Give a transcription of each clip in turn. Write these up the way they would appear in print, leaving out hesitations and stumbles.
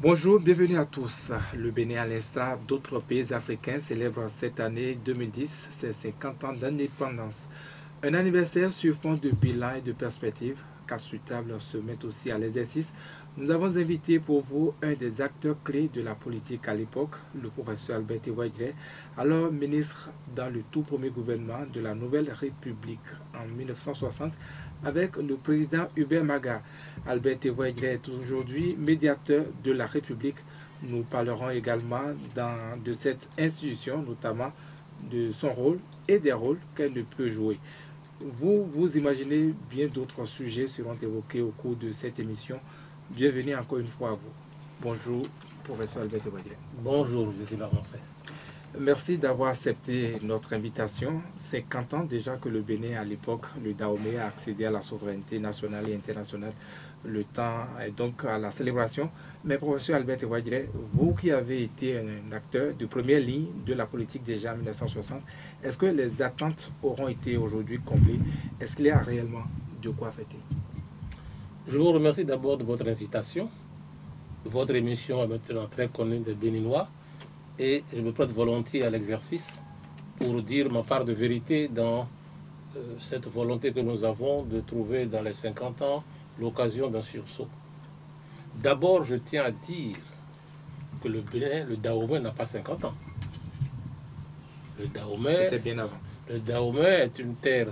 Bonjour, bienvenue à tous. Le Bénin, à l'instar d'autres pays africains, célèbre cette année 2010 ses 50 ans d'indépendance. Un anniversaire sur fond de bilan et de perspective, car sur table se met aussi à l'exercice. Nous avons invité pour vous un des acteurs clés de la politique à l'époque, le professeur Albert Tewadjire, alors ministre dans le tout premier gouvernement de la Nouvelle République en 1960, avec le président Hubert Maga. Albert Tewadjire est aujourd'hui médiateur de la République. Nous parlerons également de cette institution, notamment de son rôle et des rôles qu'elle ne peut jouer. Vous imaginez bien d'autres sujets seront évoqués au cours de cette émission. Bienvenue encore une fois à vous. Bonjour, professeur Albert Tewadjire. Bonjour, je suis Larancin. Merci d'avoir accepté notre invitation. 50 ans déjà que le Bénin, à l'époque, le Dahomey, a accédé à la souveraineté nationale et internationale. Le temps est donc à la célébration. Mais professeur Albert Tewadjire, vous qui avez été un acteur de première ligne de la politique déjà en 1960, est-ce que les attentes auront été aujourd'hui comblées? Est-ce qu'il y a réellement de quoi fêter? Je vous remercie d'abord de votre invitation. Votre émission est maintenant très connue des Béninois et je me prête volontiers à l'exercice pour dire ma part de vérité dans cette volonté que nous avons de trouver dans les 50 ans l'occasion d'un sursaut. D'abord, je tiens à dire que le Bénin, le Dahomey n'a pas 50 ans. Le Dahomey, c'était bien avant. Le Dahomey est une terre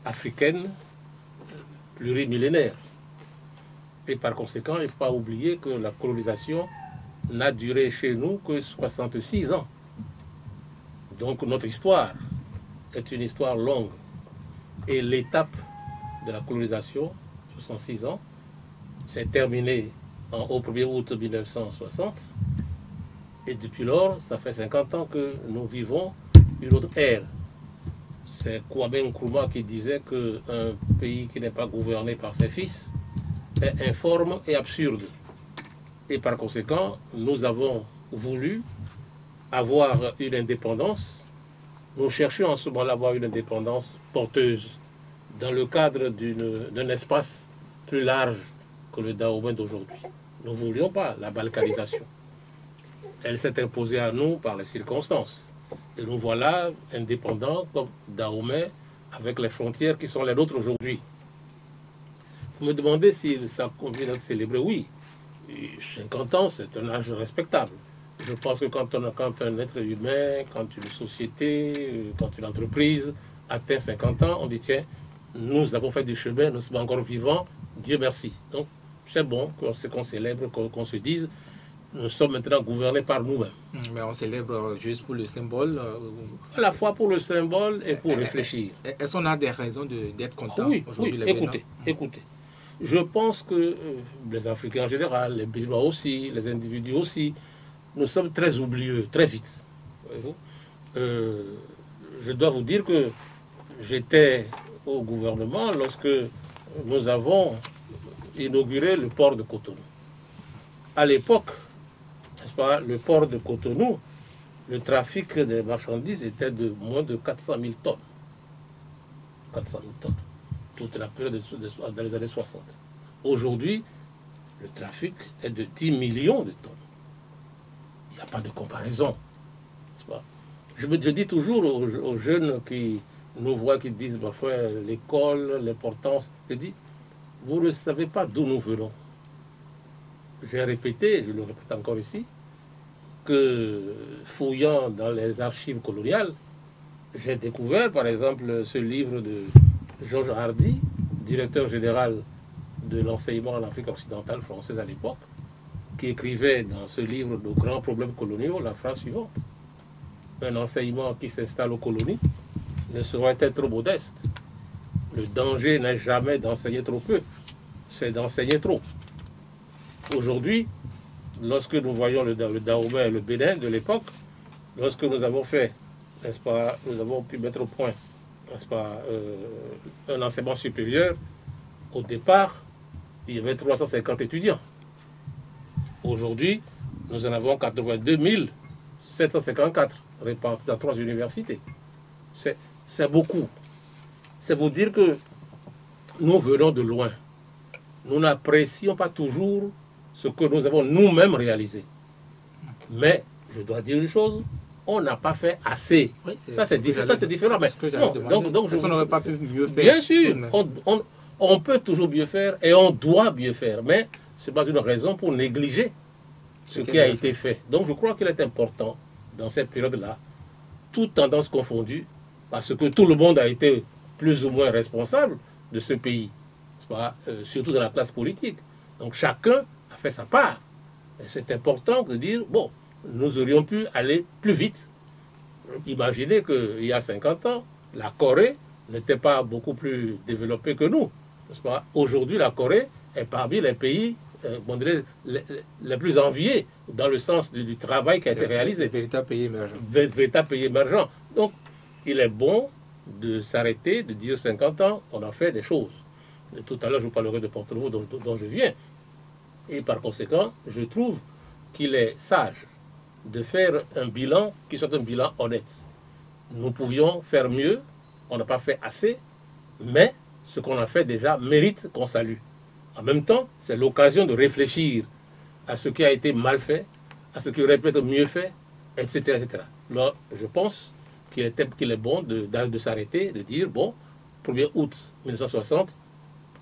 africaine plurimillénaire. Et par conséquent, il ne faut pas oublier que la colonisation n'a duré chez nous que 66 ans. Donc notre histoire est une histoire longue. Et l'étape de la colonisation, 66 ans, s'est terminée au 1er août 1960. Et depuis lors, ça fait 50 ans que nous vivons une autre ère. C'est Kwame Nkrumah qui disait qu'un pays qui n'est pas gouverné par ses fils est informe et absurde. Et par conséquent, nous avons voulu avoir une indépendance. Nous cherchions en ce moment-là à avoir une indépendance porteuse dans le cadre d'un espace plus large que le Dahomey d'aujourd'hui. Nous ne voulions pas la balkanisation. Elle s'est imposée à nous par les circonstances. Et nous voilà indépendants comme Dahomey avec les frontières qui sont les nôtres aujourd'hui. Vous me demandez si ça convient d'être célébré. Oui, 50 ans, c'est un âge respectable. Je pense que quand un être humain, quand une société, quand une entreprise atteint 50 ans, on dit tiens, nous avons fait du chemin, nous sommes encore vivants, Dieu merci. Donc c'est bon qu'on célèbre, qu'on se dise, nous sommes maintenant gouvernés par nous-mêmes. Mais on célèbre juste pour le symbole. À la fois pour le symbole et pour réfléchir. Est-ce qu'on a des raisons d'être content oui, aujourd'hui? Oui, écoutez. Je pense que les Africains en général, les Béninois aussi, les individus aussi, nous sommes très oublieux, très vite. Je dois vous dire que j'étais au gouvernement lorsque nous avons inauguré le port de Cotonou. À l'époque, n'est-ce pas, le port de Cotonou, le trafic des marchandises était de moins de 400 000 tonnes. 400 000 tonnes. Toute la période dans les années 60. Aujourd'hui, le trafic est de 10 millions de tonnes. Il n'y a pas de comparaison. Pas? Je dis toujours aux jeunes qui nous voient, qui disent parfois l'école, l'importance, je dis, vous ne savez pas d'où nous venons. J'ai répété, je le répète encore ici, que fouillant dans les archives coloniales, j'ai découvert par exemple ce livre de Georges Hardy, directeur général de l'enseignement en Afrique occidentale française à l'époque, qui écrivait dans ce livre de grands problèmes coloniaux la phrase suivante. Un enseignement qui s'installe aux colonies ne saurait être trop modeste. Le danger n'est jamais d'enseigner trop peu, c'est d'enseigner trop. Aujourd'hui, lorsque nous voyons le Dahomey et le Bénin de l'époque, lorsque nous avons fait, n'est-ce pas, nous avons pu mettre au point, n'est-ce pas, un enseignement supérieur, au départ, il y avait 350 étudiants. Aujourd'hui, nous en avons 82 754 répartis dans 3 universités. C'est beaucoup. C'est vous dire que nous venons de loin. Nous n'apprécions pas toujours ce que nous avons nous-mêmes réalisé. Mais, je dois dire une chose, on n'a pas fait assez. Oui, ça, c'est différent. Mais, donc on n'aurait pas pu mieux faire. Bien sûr, on peut toujours mieux faire et on doit mieux faire. Mais ce n'est pas une raison pour négliger ce qui a été fait. Donc, je crois qu'il est important, dans cette période-là, toutes tendances confondues, parce que tout le monde a été plus ou moins responsable de ce pays, surtout dans la classe politique. Donc, chacun a fait sa part. Et c'est important de dire, bon, nous aurions pu aller plus vite. Imaginez qu'il y a 50 ans, la Corée n'était pas beaucoup plus développée que nous. Aujourd'hui, la Corée est parmi les pays les plus enviés dans le sens du travail qui a été réalisé. Véritable pays émergent. Véritable pays émergent. Donc, il est bon de s'arrêter, de dire 50 ans, on a fait des choses. Et tout à l'heure, je vous parlerai de Porto-Novo dont je viens. Et par conséquent, je trouve qu'il est sage de faire un bilan qui soit un bilan honnête. Nous pouvions faire mieux, on n'a pas fait assez, mais ce qu'on a fait déjà mérite qu'on salue. En même temps, c'est l'occasion de réfléchir à ce qui a été mal fait, à ce qui aurait pu être mieux fait, etc. etc. Alors, je pense qu'il est bon de s'arrêter, de dire, bon, 1er août 1960,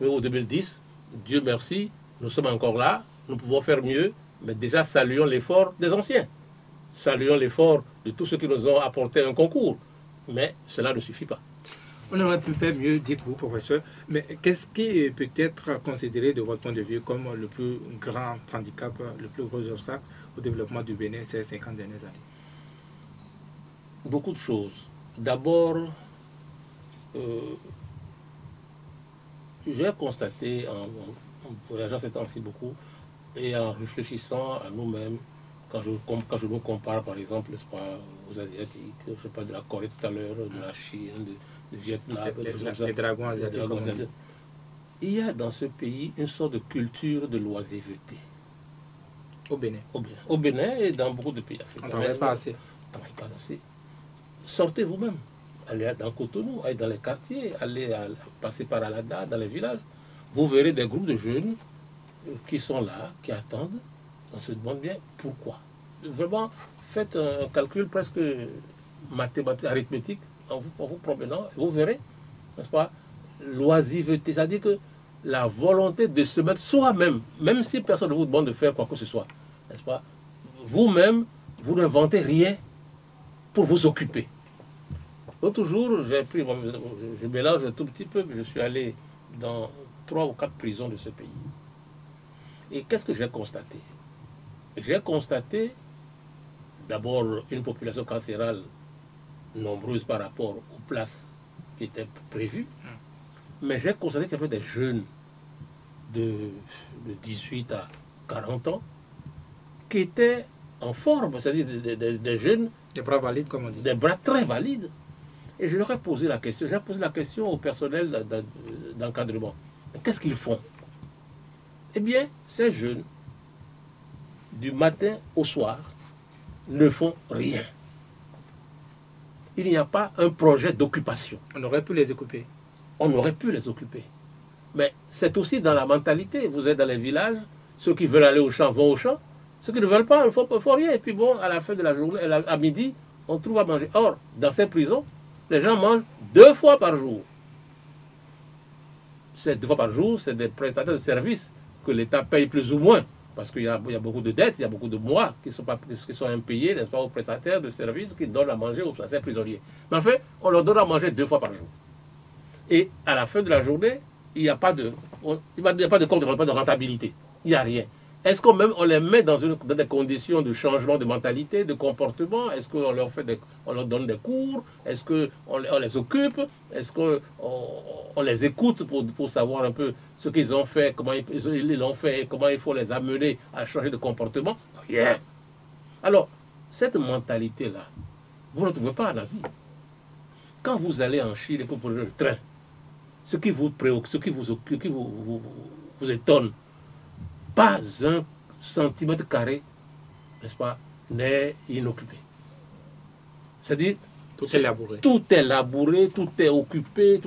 1er août 2010, Dieu merci, nous sommes encore là, nous pouvons faire mieux, mais déjà saluons l'effort des anciens. Saluons l'effort de tous ceux qui nous ont apporté un concours. Mais cela ne suffit pas. On aurait pu faire mieux, dites-vous, professeur. Mais qu'est-ce qui peut être considéré de votre point de vue comme le plus grand handicap, le plus gros obstacle au développement du Bénin ces 50 dernières années? Beaucoup de choses. D'abord, j'ai constaté en voyageant ces temps-ci beaucoup et en réfléchissant à nous-mêmes, quand je me compare par exemple aux Asiatiques, je sais pas, de la Corée tout à l'heure, de la Chine, du Vietnam, les dragons asiatiques. Il y a dans ce pays une sorte de culture de l'oisiveté. Au Bénin. Au Bénin et dans beaucoup de pays africains. On ne travaille pas assez. On ne travaille pas assez. Sortez vous-même. Allez dans Cotonou, allez dans les quartiers, allez passer par Alada, dans les villages. Vous verrez des groupes de jeunes qui sont là, qui attendent. On se demande bien pourquoi. Vraiment, faites un calcul presque mathématique, arithmétique, en vous promenant, et vous verrez, n'est-ce pas, l'oisiveté, c'est-à-dire que la volonté de se mettre soi-même, même si personne ne vous demande de faire quoi que ce soit, n'est-ce pas, vous-même, vous n'inventez rien pour vous occuper. L'autre jour, je mélange un tout petit peu, mais je suis allé dans 3 ou 4 prisons de ce pays. Et qu'est-ce que j'ai constaté? J'ai constaté d'abord une population carcérale nombreuse par rapport aux places qui étaient prévues, mais j'ai constaté qu'il y avait des jeunes de 18 à 40 ans qui étaient en forme, c'est-à-dire des jeunes... Des bras valides, comme on dit. Des bras très valides. Et je leur ai posé la question. J'ai posé la question au personnel d'encadrement. Qu'est-ce qu'ils font? Eh bien, ces jeunes, du matin au soir, ne font rien. Il n'y a pas un projet d'occupation. On aurait pu les occuper. On aurait pu les occuper. Mais c'est aussi dans la mentalité. Vous êtes dans les villages, ceux qui veulent aller au champ vont au champ. Ceux qui ne veulent pas, il ne faut rien. Et puis bon, à la fin de la journée, à midi, on trouve à manger. Or, dans ces prisons, les gens mangent 2 fois par jour. Ces 2 fois par jour, c'est des prestataires de services que l'État paye plus ou moins. Parce qu'il y a beaucoup de dettes, il y a beaucoup de mois qui sont impayés, n'est-ce pas, aux prestataires de services qui donnent à manger aux prisonniers. Mais en fait, on leur donne à manger 2 fois par jour. Et à la fin de la journée, il n'y a pas de compte, il n'y a pas de rentabilité. Il n'y a rien. Est-ce qu'on les met dans des conditions de changement de mentalité, de comportement? Est-ce qu'on leur donne des cours? Est-ce qu'on les occupe? Est-ce qu'on les écoute pour savoir un peu ce qu'ils ont fait, comment ils l'ont fait, et comment il faut les amener à changer de comportement? Rien. Alors, cette mentalité-là, vous ne la trouvez pas en Asie. Quand vous allez en Chine et que vous prenez le train, ce qui vous préoccupe, ce qui vous étonne, pas un centimètre carré, n'est-ce pas, n'est inoccupé. C'est-à-dire, tout est labouré. Tout est labouré, tout est occupé,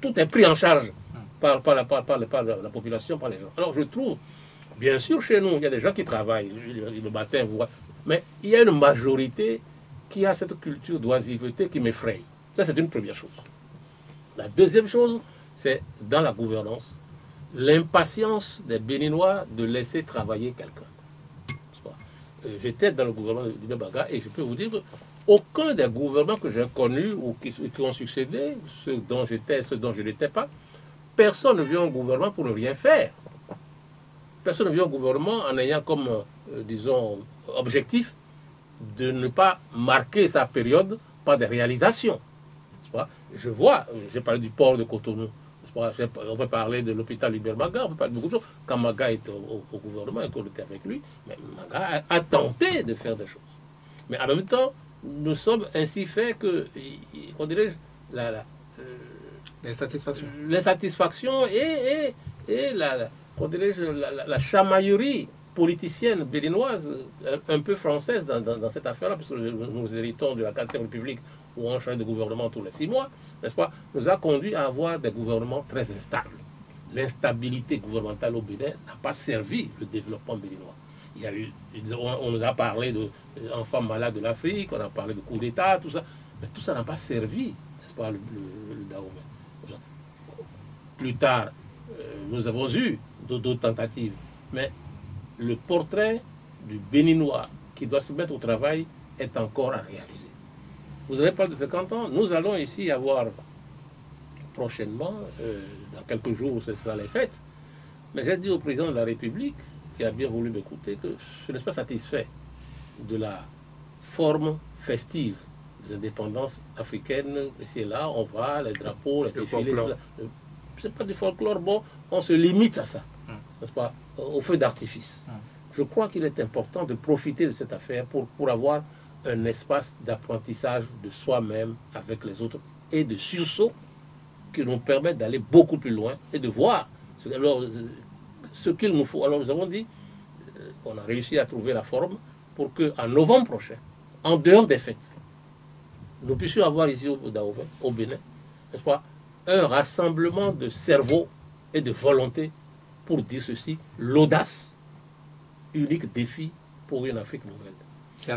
tout est pris en charge par la population, par les gens. Alors je trouve Bien sûr, chez nous, il y a des gens qui travaillent le matin, mais il y a une majorité qui a cette culture d'oisiveté qui m'effraie. Ça, c'est une première chose. La deuxième chose, c'est dans la gouvernance, l'impatience des Béninois de laisser travailler quelqu'un. J'étais dans le gouvernement de Baga et je peux vous dire qu'aucun des gouvernements que j'ai connus ou qui ont succédé, ceux dont j'étais, ceux dont je n'étais pas, personne ne vient au gouvernement pour ne rien faire. Personne ne vient au gouvernement en ayant comme, disons, objectif de ne pas marquer sa période par des réalisations. Je vois, j'ai parlé du port de Cotonou. On peut parler de l'hôpital Hubert Maga, on peut parler de beaucoup de choses. Quand Maga était au gouvernement et qu'on était avec lui, mais Maga a tenté de faire des choses. Mais en même temps, nous sommes ainsi faits que, on dirait, l'insatisfaction et la chamaillerie politicienne béninoise, un peu française dans cette affaire-là, parce que nous héritons de la 4e République où on change de gouvernement tous les 6 mois, n'est-ce pas, nous a conduit à avoir des gouvernements très instables. L'instabilité gouvernementale au Bénin n'a pas servi le développement béninois. Il y a eu, on nous a parlé d'enfants malades de l'Afrique, on a parlé de coup d'État, tout ça, mais tout ça n'a pas servi, n'est-ce pas, le Dahomey. Plus tard, nous avons eu d'autres tentatives, mais le portrait du Béninois qui doit se mettre au travail est encore à réaliser. Vous avez parlé de 50 ans, nous allons ici avoir prochainement, dans quelques jours, ce sera les fêtes, mais j'ai dit au président de la République, qui a bien voulu m'écouter, que je ne suis pas satisfait de la forme festive des indépendances africaines. Ici et là, on va, les drapeaux, les défilés, c'est pas du folklore, bon, on se limite à ça, n'est-ce pas, au feu d'artifice. Je crois qu'il est important de profiter de cette affaire pour avoir un espace d'apprentissage de soi-même avec les autres et de sursaut qui nous permettent d'aller beaucoup plus loin et de voir ce qu'il nous faut. Alors nous avons dit, on a réussi à trouver la forme pour qu'en novembre prochain, en dehors des fêtes, nous puissions avoir ici au Bénin, n'est-ce pas, un rassemblement de cerveau et de volonté pour dire ceci, l'audace, unique défi pour une Afrique nouvelle.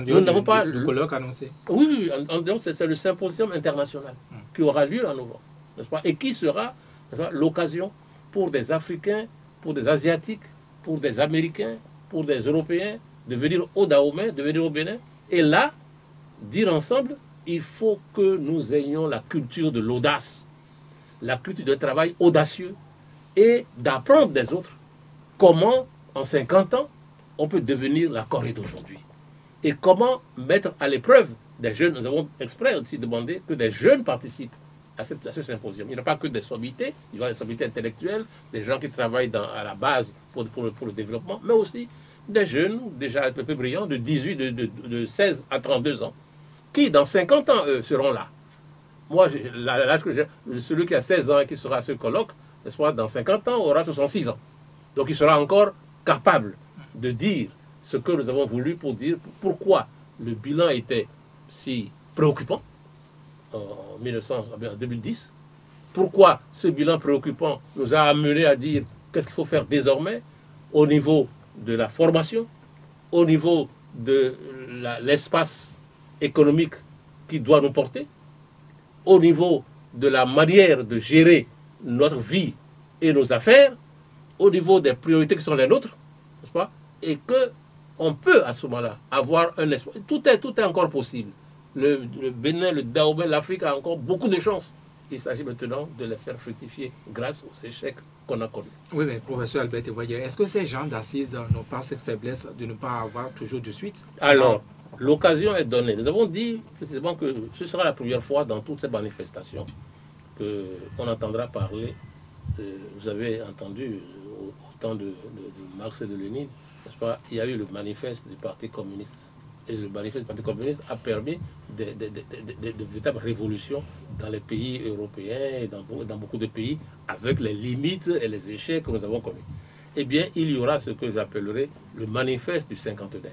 Nous n'avons pas le colloque annoncé. Oui, en dehors, c'est le symposium international qui aura lieu en novembre, n'est-ce pas, et qui sera l'occasion pour des Africains, pour des Asiatiques, pour des Américains, pour des Européens de venir au Dahomey, de venir au Bénin, et là, dire ensemble, il faut que nous ayons la culture de l'audace, la culture de travail audacieux, et d'apprendre des autres comment, en 50 ans, on peut devenir la Corée d'aujourd'hui. Et comment mettre à l'épreuve des jeunes. Nous avons exprès aussi demandé que des jeunes participent à ce symposium. Il n'y a pas que des sommités, il y aura des sommités intellectuelles, des gens qui travaillent à la base pour le développement, mais aussi des jeunes déjà un peu brillants, de 16 à 32 ans, qui dans 50 ans, eux, seront là. Moi, l'âge que j'ai, celui qui a 16 ans et qui sera à ce colloque, n'est-ce pas, dans 50 ans, aura 66 ans. Donc il sera encore capable de dire ce que nous avons voulu pour dire pourquoi le bilan était si préoccupant en 2010, pourquoi ce bilan préoccupant nous a amené à dire qu'est-ce qu'il faut faire désormais au niveau de la formation, au niveau de l'espace économique qui doit nous porter, au niveau de la manière de gérer notre vie et nos affaires, au niveau des priorités qui sont les nôtres, n'est-ce pas, et que on peut à ce moment-là avoir un espoir. Tout est encore possible. Le Bénin, le Dahomey, l'Afrique a encore beaucoup de chances. Il s'agit maintenant de les faire fructifier grâce aux échecs qu'on a connus. Oui, mais professeur Albert Evoyer, est-ce que ces gens d'assises n'ont pas cette faiblesse de ne pas avoir toujours de suite? Alors, l'occasion est donnée. Nous avons dit précisément que ce sera la première fois dans toutes ces manifestations qu'on entendra parler. Vous avez entendu au temps de Marx et de Lénine, n'est-ce pas, il y a eu le manifeste du Parti communiste. Et le manifeste du Parti communiste a permis de véritables révolutions dans les pays européens et dans beaucoup de pays, avec les limites et les échecs que nous avons connus. Eh bien, il y aura ce que j'appellerai le manifeste du cinquantenaire.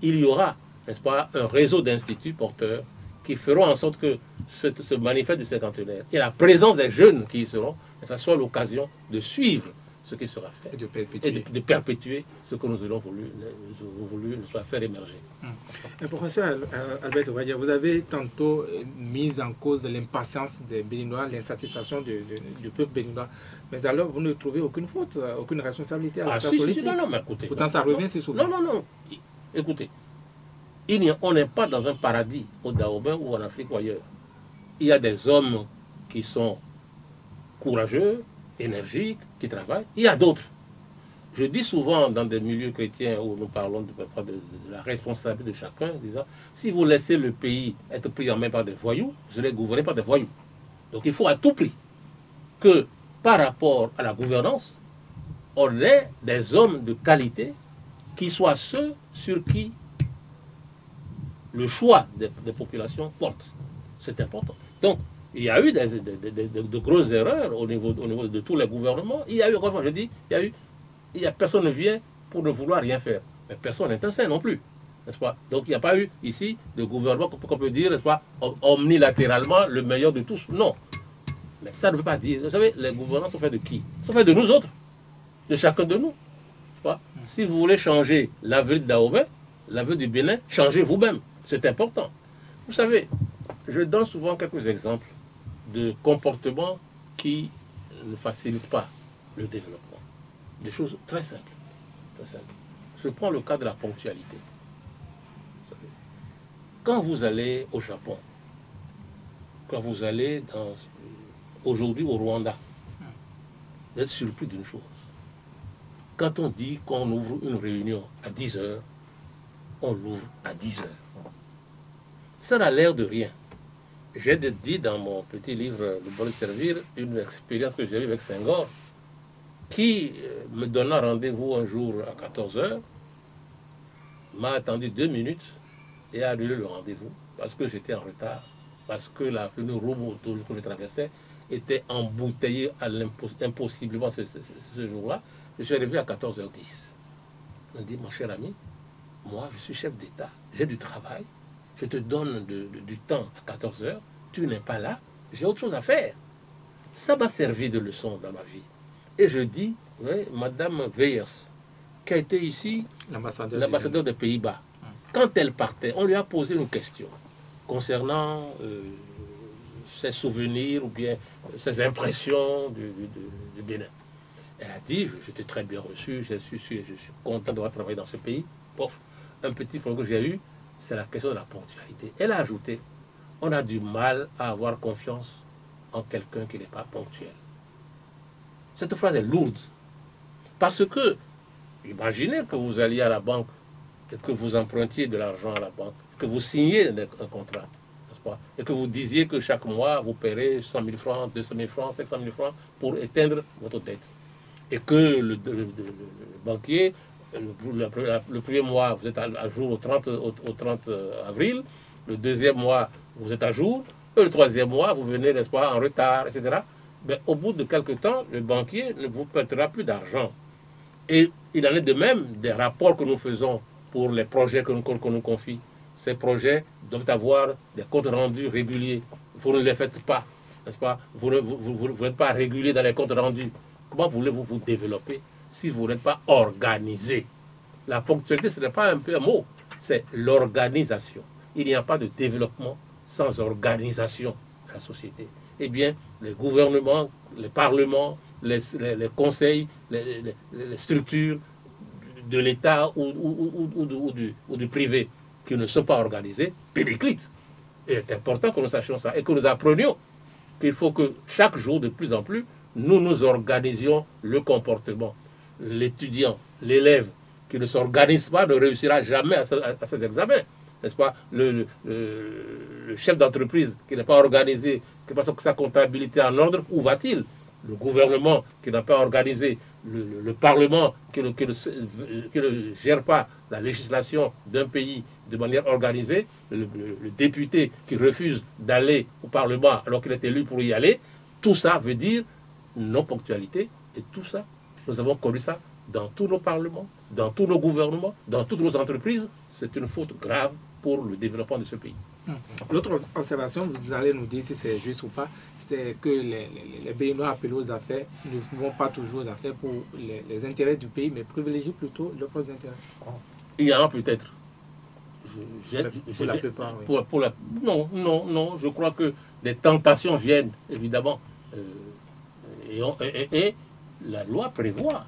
Il y aura, n'est-ce pas, un réseau d'instituts porteurs qui feront en sorte que ce manifeste du cinquantenaire et la présence des jeunes qui y seront, que ça soit l'occasion de suivre ce qui sera fait Et de et perpétuer. de perpétuer ce que nous aurions voulu faire émerger. Professeur Albert Ouadia, vous avez tantôt mis en cause l'impatience des Béninois, l'insatisfaction du peuple béninois. Mais alors, vous ne trouvez aucune faute, aucune responsabilité à la classe politique? Non, mais écoutez. Pourtant, ça revient si souvent. Non. Écoutez, on n'est pas dans un paradis au Dahomey ou en Afrique ou ailleurs. Il y a des hommes qui sont courageux, énergiques, qui travaillent. Il y a d'autres. Je dis souvent dans des milieux chrétiens où nous parlons de la responsabilité de chacun, disant, si vous laissez le pays être pris en main par des voyous, vous serez gouverné par des voyous. Donc il faut à tout prix que par rapport à la gouvernance, on ait des hommes de qualité qui soient ceux sur qui le choix des populations porte. C'est important. Donc, il y a eu de grosses erreurs au niveau de tous les gouvernements. Il y a eu, comme je dis, personne ne vient pour ne vouloir rien faire. Mais personne n'est un saint non plus. N'est-ce pas? Donc, il n'y a pas eu ici de gouvernement qu'on peut dire, n'est-ce pas, omnilatéralement le meilleur de tous. Non. Mais ça ne veut pas dire. Vous savez, les gouvernements sont faits de qui? Ils sont faits de nous autres, de chacun de nous. Pas? Si vous voulez changer la ville de Dahomey, la ville du Bénin, changez vous-même. C'est important. Vous savez, je donne souvent quelques exemples de comportements qui ne facilitent pas le développement. Des choses très simples. Très simples. Je prends le cas de la ponctualité. Vous savez, quand vous allez au Japon, quand vous allez aujourd'hui au Rwanda, vous êtes surpris d'une chose. Quand on dit qu'on ouvre une réunion à 10 heures, on l'ouvre à 10 heures. Ça n'a l'air de rien. J'ai dit dans mon petit livre Le bon de servir une expérience que j'ai eue avec Senghor, qui me donna rendez-vous un jour à 14 heures, m'a attendu 2 minutes et a annulé le rendez-vous parce que j'étais en retard, parce que la première roue que je traversais était embouteillée impossiblement ce jour-là. Je suis arrivé à 14h10. On dit, mon cher ami, moi je suis chef d'État, j'ai du travail, je te donne du temps à 14h, tu n'es pas là, j'ai autre chose à faire. Ça m'a servi de leçon dans ma vie. Et je dis, oui, Madame Weyers, qui a été ici l'ambassadeur des Pays-Bas, quand elle partait, on lui a posé une question concernant ses souvenirs ou bien ses impressions du Bénin. Elle a dit, j'étais très bien reçu, je suis content d'avoir travaillé dans ce pays. Bon, un petit problème que j'ai eu, c'est la question de la ponctualité. Elle a ajouté, on a du mal à avoir confiance en quelqu'un qui n'est pas ponctuel. Cette phrase est lourde. Parce que, imaginez que vous alliez à la banque et que vous empruntiez de l'argent à la banque, que vous signiez un contrat, n'est-ce pas, et que vous disiez que chaque mois, vous paierez 100 000 francs, 200 000 francs, 500 000 francs pour éteindre votre dette. Et que le banquier, le premier mois, vous êtes à jour au 30 avril, le deuxième mois, vous êtes à jour, et le troisième mois, vous venez, n'est-ce pas, en retard, etc. Mais au bout de quelque temps, le banquier ne vous prêtera plus d'argent. Et il en est de même des rapports que nous faisons pour les projets que nous confie. Ces projets doivent avoir des comptes rendus réguliers. Vous ne les faites pas, n'est-ce pas? Vous n'êtes pas régulier dans les comptes rendus. Comment voulez-vous vous développer si vous n'êtes pas organisé? La ponctualité, ce n'est pas un peu un mot, c'est l'organisation. Il n'y a pas de développement sans organisation de la société. Eh bien, les gouvernements, les parlements, les conseils, les structures de l'État ou du privé qui ne sont pas organisées, périclitent. Il est important que nous sachions ça et que nous apprenions qu'il faut que chaque jour, de plus en plus, nous organisions le comportement. L'étudiant, l'élève qui ne s'organise pas ne réussira jamais à ses examens. N'est-ce pas? Le chef d'entreprise qui n'est pas organisé, qui n'a pas sa comptabilité en ordre, où va-t-il? Le gouvernement qui n'a pas organisé, le Parlement qui ne gère pas la législation d'un pays de manière organisée, le député qui refuse d'aller au Parlement alors qu'il est élu pour y aller, tout ça veut dire non-ponctualité. Et tout ça, nous avons connu ça dans tous nos parlements, dans tous nos gouvernements, dans toutes nos entreprises. C'est une faute grave pour le développement de ce pays. L'autre observation, vous allez nous dire si c'est juste ou pas, c'est que les Béninois appelés aux affaires ne vont pas toujours aux affaires pour les intérêts du pays, mais privilégient plutôt leurs propres intérêts. Il y en a peut-être. Pour la plupart, oui. Non, non, non. Je crois que des tentations viennent, évidemment. Et la loi prévoit,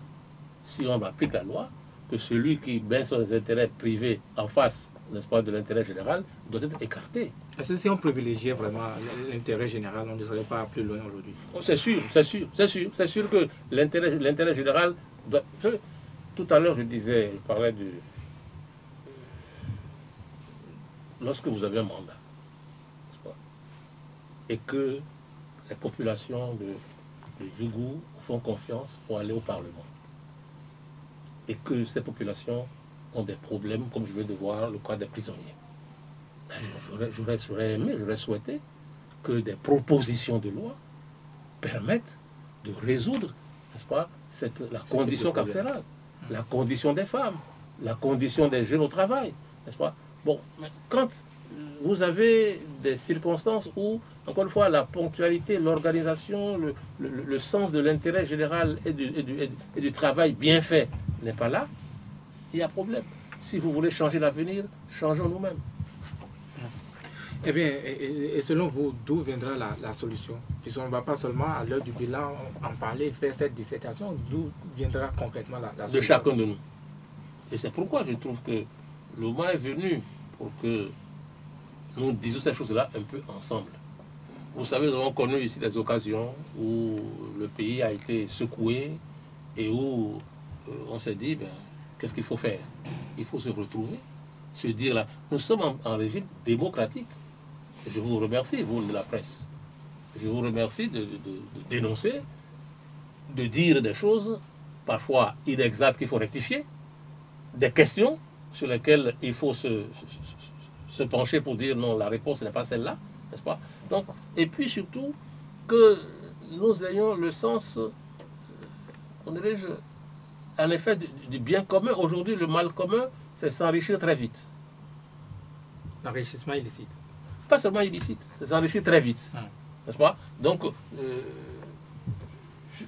si on applique la loi, que celui qui met son intérêt privé en face, n'est-ce pas, de l'intérêt général, doit être écarté. Est-ce que si on privilégiait vraiment l'intérêt général, on ne serait pas plus loin aujourd'hui? C'est sûr, c'est sûr, c'est sûr. C'est sûr que l'intérêt général doit... Tout à l'heure, je parlais du... Lorsque vous avez un mandat, n'est-ce pas, et que les populations de Djougou font confiance pour aller au Parlement, et que ces populations ont des problèmes, comme je vais de voir le cas des prisonniers. J'aurais souhaité que des propositions de loi permettent de résoudre, n'est-ce pas, la condition carcérale, la condition des femmes, la condition des jeunes au travail, n'est-ce pas? Bon, mais quand vous avez des circonstances où, encore une fois, la ponctualité, l'organisation, le sens de l'intérêt général et du travail bien fait n'est pas là, il y a problème. Si vous voulez changer l'avenir, changeons nous-mêmes. Eh bien, et selon vous, d'où viendra la solution? Puisqu'on ne va pas seulement à l'heure du bilan en parler, faire cette dissertation, d'où viendra concrètement la solution? De chacun de nous. Et c'est pourquoi je trouve que le moment est venu pour que nous disions ces choses-là un peu ensemble. Vous savez, nous avons connu ici des occasions où le pays a été secoué et où on s'est dit, ben, qu'est-ce qu'il faut faire? Il faut se retrouver, se dire là, nous sommes en régime démocratique. Je vous remercie, vous de la presse. Je vous remercie de dénoncer, de dire des choses parfois inexactes qu'il faut rectifier, des questions sur lesquelles il faut se pencher pour dire non, la réponse n'est pas celle-là, n'est-ce pas? Donc, et puis surtout, que nous ayons le sens, on dirait-je, en effet, du bien commun. Aujourd'hui, le mal commun, c'est s'enrichir très vite. L'enrichissement illicite. Pas seulement illicite, c'est s'enrichir très vite, n'est-ce pas? Donc,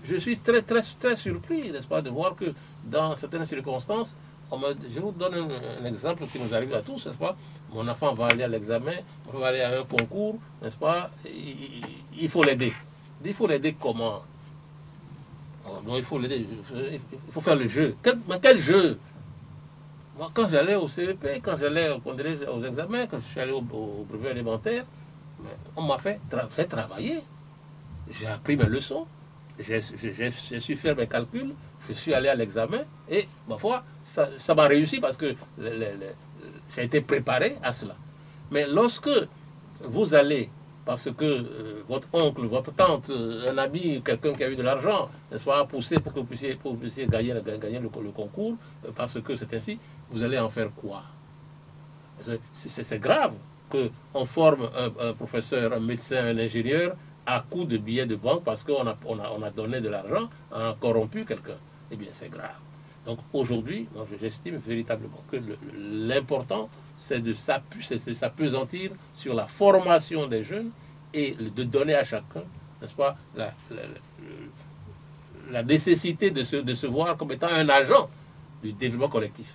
je suis très, très, très surpris, n'est-ce pas, de voir que dans certaines circonstances, je vous donne un exemple qui nous arrive à tous, n'est-ce pas? Mon enfant va aller à l'examen, on va aller à un concours, n'est-ce pas? Il faut l'aider. Il faut l'aider comment? Non, il faut l'aider, il faut faire le jeu. Mais quel jeu? Moi, quand j'allais au CEP, quand j'allais aux examens, quand je suis allé au brevet élémentaire, on m'a fait travailler. J'ai appris mes leçons, j'ai su faire mes calculs, je suis allé à l'examen et, ma foi, ça m'a réussi parce que j'ai été préparé à cela. Mais lorsque vous allez, parce que votre oncle, votre tante, un ami, quelqu'un qui a eu de l'argent, n'est-ce pas, pousser pour que vous puissiez gagner le concours, parce que c'est ainsi, vous allez en faire quoi? C'est grave qu'on forme un professeur, un médecin, un ingénieur à coup de billets de banque parce qu'on a donné de l'argent, on a corrompu quelqu'un. Eh bien, c'est grave. Donc aujourd'hui, j'estime véritablement que l'important, c'est de s'appesantir sur la formation des jeunes et de donner à chacun, n'est-ce pas, la nécessité de se voir comme étant un agent du développement collectif.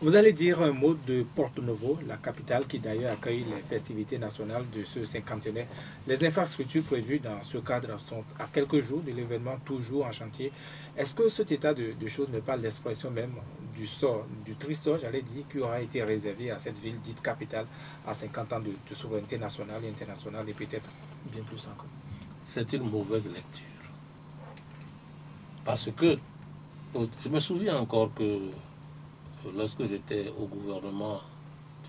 Vous allez dire un mot de Porto Novo, la capitale qui d'ailleurs accueille les festivités nationales de ce cinquantenaire. Les infrastructures prévues dans ce cadre sont à quelques jours de l'événement toujours en chantier. Est-ce que cet état de choses n'est pas l'expression même du sort, du triste sort, j'allais dire, qui aura été réservé à cette ville dite capitale à 50 ans de souveraineté nationale et internationale et peut-être bien plus encore? C'est une mauvaise lecture. Parce que je me souviens encore que lorsque j'étais au gouvernement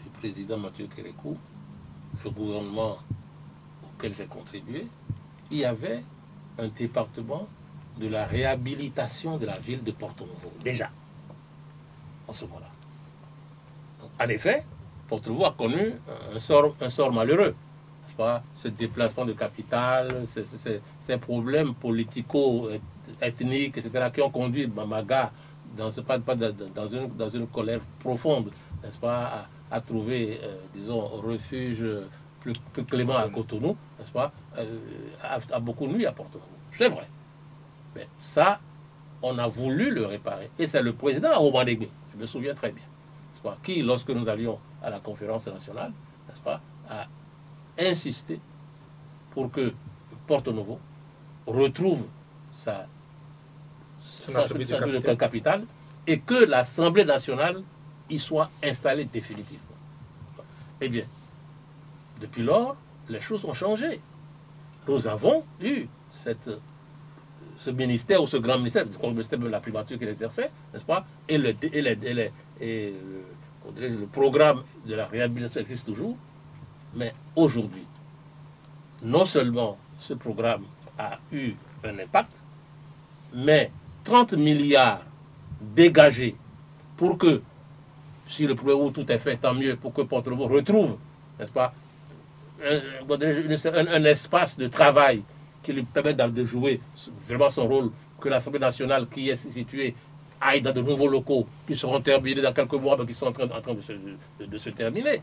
du président Mathieu Kérékou, le gouvernement auquel j'ai contribué, il y avait un département de la réhabilitation de la ville de Porto Novo, déjà, en ce moment-là. En effet, Porto Novo a connu un sort malheureux, n'est-ce pas? Ce déplacement de capitale, ces problèmes politico-ethniques, etc., qui ont conduit Bamaga dans une colère profonde, n'est-ce pas, à trouver, disons, refuge plus clément à Cotonou, n'est-ce pas, a beaucoup nui à Porto-Novo. C'est vrai. Mais ça, on a voulu le réparer. Et c'est le président Aroubandégué, je me souviens très bien, n'est-ce pas, qui, lorsque nous allions à la conférence nationale, n'est-ce pas, a insisté pour que Porto-Novo retrouve sa capitale et que l'Assemblée nationale y soit installée définitivement. Eh bien, depuis lors, les choses ont changé. Nous avons eu ce ministère ou ce grand ministère, le ministère de la primature qui l'exerçait, n'est-ce pas, et le programme de la réhabilitation existe toujours, mais aujourd'hui, non seulement ce programme a eu un impact, mais 30 milliards dégagés pour que, si le 1er août tout est fait, tant mieux, pour que Porto-Novo retrouve, n'est-ce pas, un espace de travail qui lui permet de jouer vraiment son rôle, que l'Assemblée nationale qui est située aille dans de nouveaux locaux qui seront terminés dans quelques mois, mais qui sont en train de se terminer.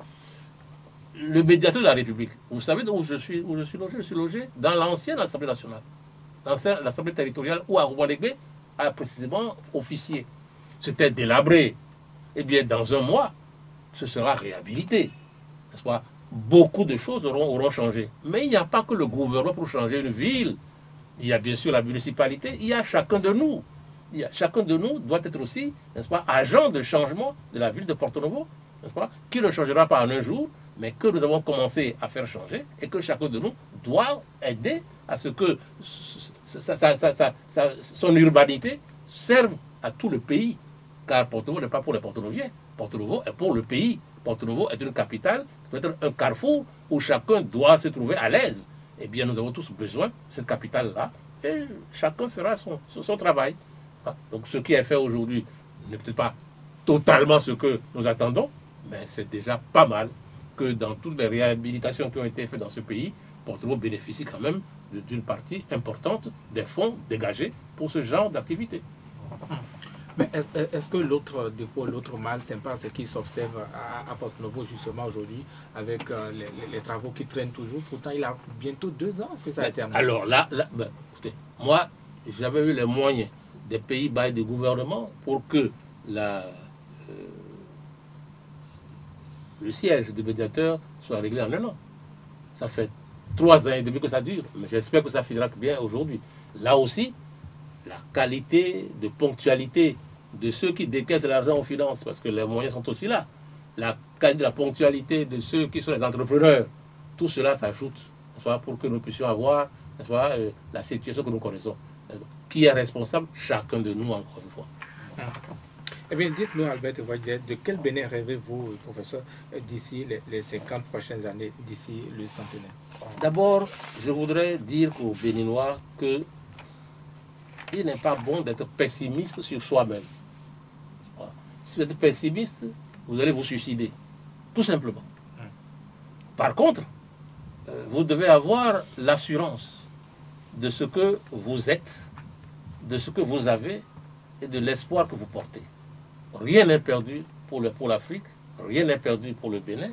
Le médiateur de la République, vous savez où je suis logé? Je suis logé dans l'ancienne Assemblée nationale, l'Assemblée territoriale où Aroubandégué a précisément officié. C'était délabré. Eh bien, dans un mois, ce sera réhabilité. N'est-ce pas? Beaucoup de choses auront changé. Mais il n'y a pas que le gouvernement pour changer une ville. Il y a bien sûr la municipalité, il y a chacun de nous. Chacun de nous doit être aussi, n'est-ce pas, agent de changement de la ville de Porto-Novo, n'est-ce pas, qui ne changera pas en un jour, mais que nous avons commencé à faire changer et que chacun de nous doit aider à ce que son urbanité serve à tout le pays. Car Porto-Novo n'est pas pour les Porto-Noviens, Porto-Novo est pour le pays. Porto-Novo est une capitale, peut être un carrefour où chacun doit se trouver à l'aise. Eh bien, nous avons tous besoin de cette capitale-là et chacun fera son travail. Donc, ce qui est fait aujourd'hui n'est peut-être pas totalement ce que nous attendons, mais c'est déjà pas mal que dans toutes les réhabilitations qui ont été faites dans ce pays, Porto-Novo bénéficie quand même d'une partie importante des fonds dégagés pour ce genre d'activité. Mais est-ce que l'autre défaut, l'autre mal sympa, c'est qui s'observe à Porto-Novo justement aujourd'hui avec les travaux qui traînent toujours? Pourtant, il a bientôt 2 ans que ça a terminé. Alors là écoutez, moi, j'avais eu les moyens des Pays-Bas et des gouvernements pour que le siège du médiateur soit réglé en un an. Ça fait 3 ans et demi que ça dure, mais j'espère que ça finira bien aujourd'hui. Là aussi, la qualité de ponctualité de ceux qui décaissent l'argent aux finances, parce que les moyens sont aussi là, la qualité de la ponctualité de ceux qui sont les entrepreneurs, tout cela s'ajoute pour que nous puissions avoir la situation que nous connaissons. Qui est responsable? Chacun de nous, encore une fois. Eh bien, dites-nous, Albert Voyer, de quel Bénin rêvez-vous, professeur, d'ici les 50 prochaines années, d'ici le centenaire? D'abord, je voudrais dire aux Béninois que il n'est pas bon d'être pessimiste sur soi-même. Si vous êtes pessimiste, vous allez vous suicider, tout simplement. Par contre, vous devez avoir l'assurance de ce que vous êtes, de ce que vous avez et de l'espoir que vous portez. Rien n'est perdu pour l'Afrique, rien n'est perdu pour le Bénin,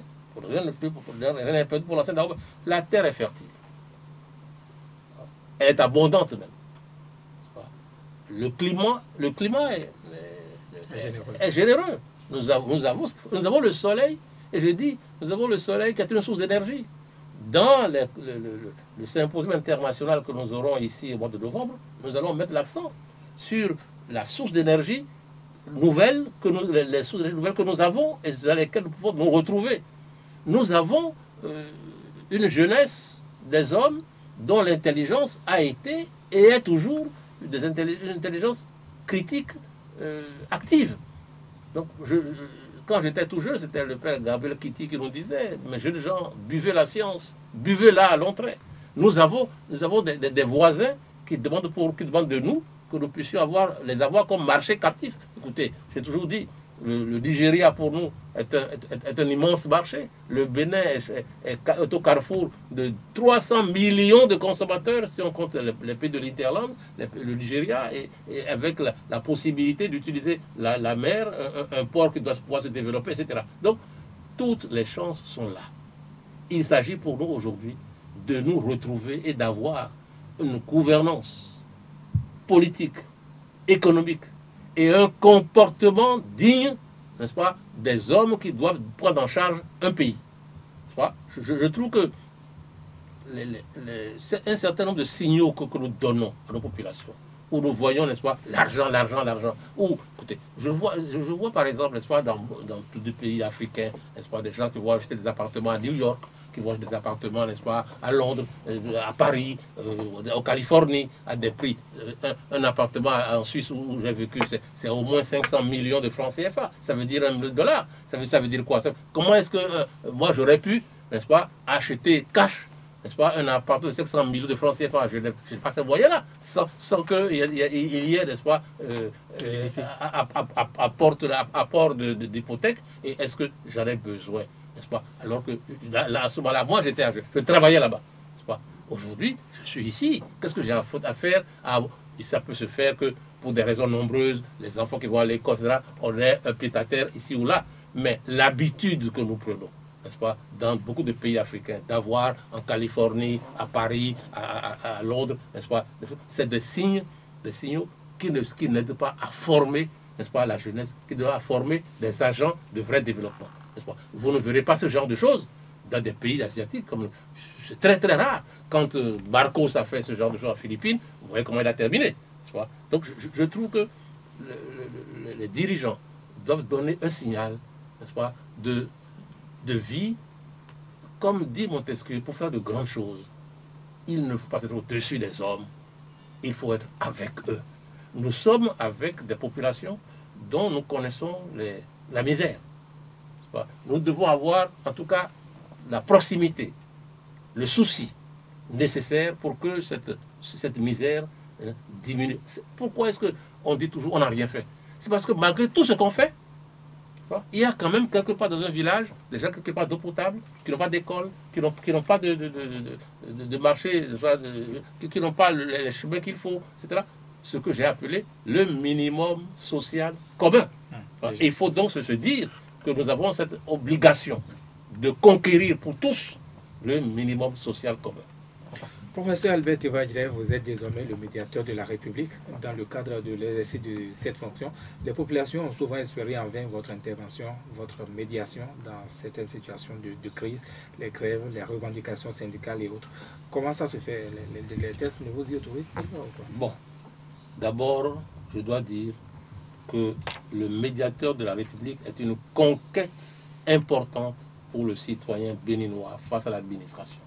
rien n'est perdu pour l'ancienne Europe. La terre est fertile. Elle est abondante même. Le climat est généreux. Nous avons le soleil, et je dis, nous avons le soleil qui est une source d'énergie. Dans le symposium international que nous aurons ici au mois de novembre, nous allons mettre l'accent sur la source d'énergie nouvelle les sources d'énergie nouvelles que nous avons et dans lesquelles nous pouvons nous retrouver. Nous avons une jeunesse des hommes dont l'intelligence a été et est toujours une intelligence critique active. Donc, quand j'étais tout jeune, c'était le père Gabriel Kitty qui nous disait, mes jeunes gens, buvez la science, buvez-la à long trait. Nous avons des voisins qui demandent de nous que nous puissions les avoir comme marché captif. Écoutez, j'ai toujours dit, le Nigeria pour nous est un immense marché. Le Bénin est au carrefour de 300 millions de consommateurs, si on compte les pays de l'Interland, le Nigeria, et avec la possibilité d'utiliser la mer, un port qui doit pouvoir se développer, etc. Donc, toutes les chances sont là. Il s'agit pour nous aujourd'hui de nous retrouver et d'avoir une gouvernance politique, économique et un comportement digne, n'est-ce pas, des hommes qui doivent prendre en charge un pays. Je trouve que un certain nombre de signaux que nous donnons à nos populations, où nous voyons, n'est-ce pas, l'argent, l'argent, l'argent. Ou, écoutez, je vois par exemple, n'est-ce pas, dans tous les pays africains, n'est-ce pas, des gens qui vont acheter des appartements à New York, qui vont acheter des appartements, n'est-ce pas, à Londres, à Paris, en Californie, à des prix. Un appartement en Suisse où j'ai vécu, c'est au moins 500 millions de francs CFA. Ça veut dire $1. Ça veut dire quoi? Comment est-ce que moi j'aurais pu, n'est-ce pas, acheter cash, n'est-ce pas, un appartement de 500 millions de francs CFA? Je n'ai pas ce moyen-là, sans qu'il y ait, n'est-ce pas, apport d'hypothèque. Et est-ce que j'en ai besoin, n'est-ce pas? Alors que là, à ce moment-là, moi je travaillais là-bas, n'est-ce pas? Aujourd'hui, je suis ici. Qu'est-ce que j'ai à faire? Et ça peut se faire que pour des raisons nombreuses, les enfants qui vont à l'école, etc., on est un pied-à-terre ici ou là. Mais l'habitude que nous prenons, n'est-ce pas, dans beaucoup de pays africains, d'avoir en Californie, à Paris, à Londres, n'est-ce pas, c'est des signaux qui n'aident pas à former, n'est-ce pas, la jeunesse, qui doivent former des agents de vrai développement, n'est-ce pas. Vous ne verrez pas ce genre de choses dans des pays asiatiques, c'est très très rare. Quand Marcos a fait ce genre de choses en Philippines, vous voyez comment il a terminé, n'est-ce pas. Donc je trouve que les dirigeants doivent donner un signal, n'est-ce pas, de vie, comme dit Montesquieu, pour faire de grandes choses, il ne faut pas être au-dessus des hommes, il faut être avec eux. Nous sommes avec des populations dont nous connaissons la misère. Nous devons avoir, en tout cas, la proximité, le souci nécessaire pour que cette misère diminue. Pourquoi est-ce qu'on dit toujours on n'a rien fait? C'est parce que malgré tout ce qu'on fait, il y a quand même quelque part dans un village des gens quelque part d'eau potable, qui n'ont pas d'école, qui n'ont pas de marché, qui n'ont pas les chemins qu'il faut, etc. Ce que j'ai appelé le minimum social commun. Et il faut donc se dire que nous avons cette obligation de conquérir pour tous le minimum social commun. Professeur Albert Thévadjire, vous êtes désormais le médiateur de la République. Dans le cadre de l'exercice de cette fonction, les populations ont souvent espéré en vain votre intervention, votre médiation dans certaines situations de crise, les grèves, les revendications syndicales et autres. Comment ça se fait? Les tests ne vous y autorisent pas? Bon, d'abord, je dois dire que le médiateur de la République est une conquête importante pour le citoyen béninois face à l'administration.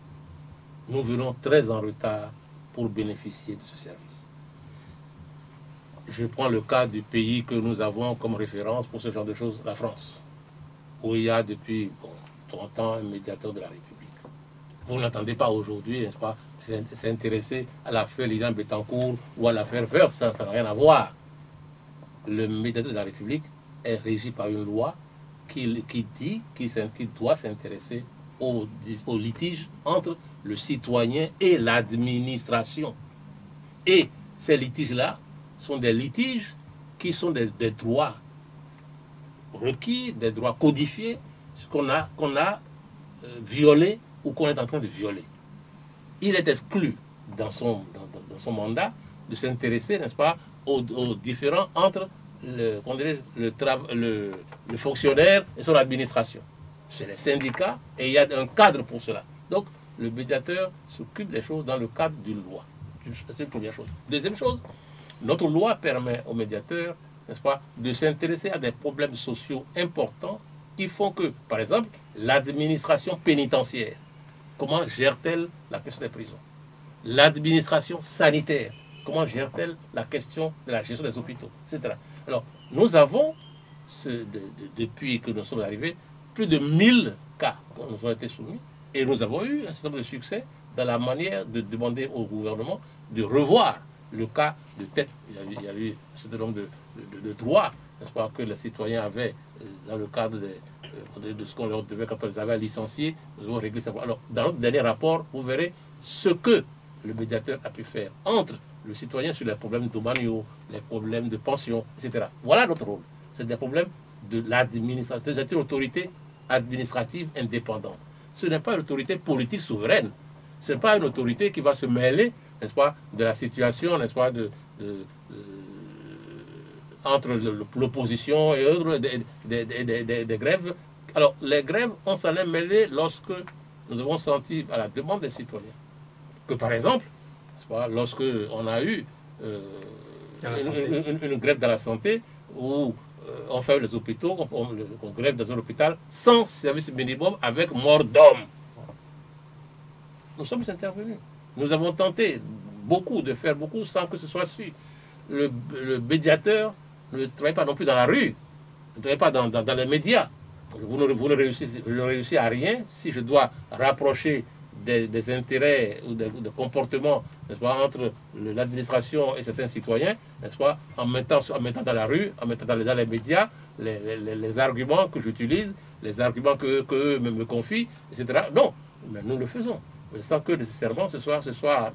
Nous venons très en retard pour bénéficier de ce service. Je prends le cas du pays que nous avons comme référence pour ce genre de choses, la France, où il y a depuis 30 ans un médiateur de la République. Vous n'entendez pas aujourd'hui, n'est-ce pas, s'intéresser à l'affaire Lisan Bettencourt ou à l'affaire Verse, ça n'a rien à voir. Le médiateur de la République est régi par une loi qui doit s'intéresser aux litiges entre le citoyen et l'administration. Et ces litiges-là sont des litiges qui sont des droits requis, des droits codifiés, qu'on a violés ou qu'on est en train de violer. Il est exclu dans son mandat de s'intéresser, n'est-ce pas, aux différends entre le fonctionnaire et son administration. C'est les syndicats et il y a un cadre pour cela. Donc, le médiateur s'occupe des choses dans le cadre d'une loi. C'est une première chose. Deuxième chose, notre loi permet au médiateur, n'est-ce pas, de s'intéresser à des problèmes sociaux importants qui font que, par exemple, l'administration pénitentiaire, comment gère-t-elle la question des prisons? L'administration sanitaire, comment gère-t-elle la question de la gestion des hôpitaux, etc. Alors, nous avons, depuis que nous sommes arrivés, plus de 1000 cas qui nous ont été soumis, et nous avons eu un certain nombre de succès dans la manière de demander au gouvernement de revoir le cas de tête. Il y a eu un certain nombre de droits, n'est-ce pas, que les citoyens avaient dans le cadre de ce qu'on leur devait quand on les avait licenciés. Nous avons réglé ça. Alors, dans notre dernier rapport, vous verrez ce que le médiateur a pu faire entre le citoyen sur les problèmes domaniaux, les problèmes de pension, etc. Voilà notre rôle. C'est des problèmes de l'administration. C'est une autorité administrative indépendante. Ce n'est pas une autorité politique souveraine. Ce n'est pas une autorité qui va se mêler, n'est-ce pas, de la situation, n'est-ce pas, entre l'opposition et autres, des grèves. Alors, les grèves, on s'en est mêlé lorsque nous avons senti, à la demande des citoyens, que par exemple, lorsque on a eu une grève dans la santé, où on fait les hôpitaux, on grève dans un hôpital sans service minimum, avec mort d'homme. Nous sommes intervenus. Nous avons tenté de faire beaucoup sans que ce soit su. Le médiateur ne travaille pas non plus dans la rue, ne travaille pas dans les médias. Vous ne réussissez à rien si je dois rapprocher des intérêts ou des comportements, n'est-ce pas, entre l'administration et certains citoyens, n'est-ce pas, en mettant dans la rue, en mettant dans les médias les arguments que j'utilise, les arguments qu'eux me confient, etc. Non, mais nous le faisons, sans que nécessairement ce soit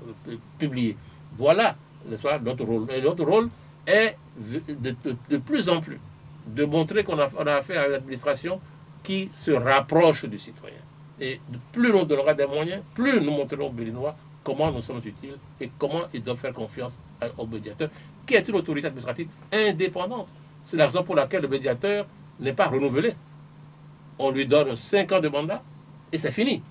publié. Voilà, n'est-ce pas, notre rôle. Et notre rôle est de plus en plus de montrer qu'on a affaire à une administration qui se rapproche du citoyen. Et plus on donnera des moyens, plus nous montrerons aux Béninois comment nous sommes utiles et comment ils doivent faire confiance au médiateur, qui est une autorité administrative indépendante. C'est la raison pour laquelle le médiateur n'est pas renouvelé. On lui donne 5 ans de mandat et c'est fini.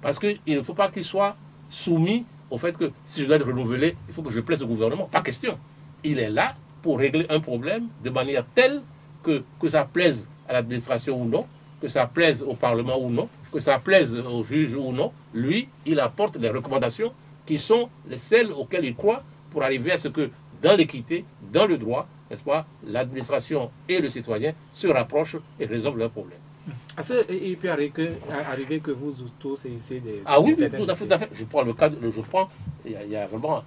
Parce qu'il ne faut pas qu'il soit soumis au fait que si je dois être renouvelé, il faut que je plaise au gouvernement. Pas question. Il est là pour régler un problème de manière telle que ça plaise à l'administration ou non, que ça plaise au Parlement ou non, que ça plaise aux juges ou non, lui, il apporte les recommandations qui sont les celles auxquelles il croit pour arriver à ce que, dans l'équité, dans le droit, n'est-ce pas, l'administration et le citoyen se rapprochent et résolvent leurs problèmes. Est-ce qu'il peut arriver que vous tous essayez de... Ah oui, oui, tout à fait. Je prends le cas, il y a vraiment,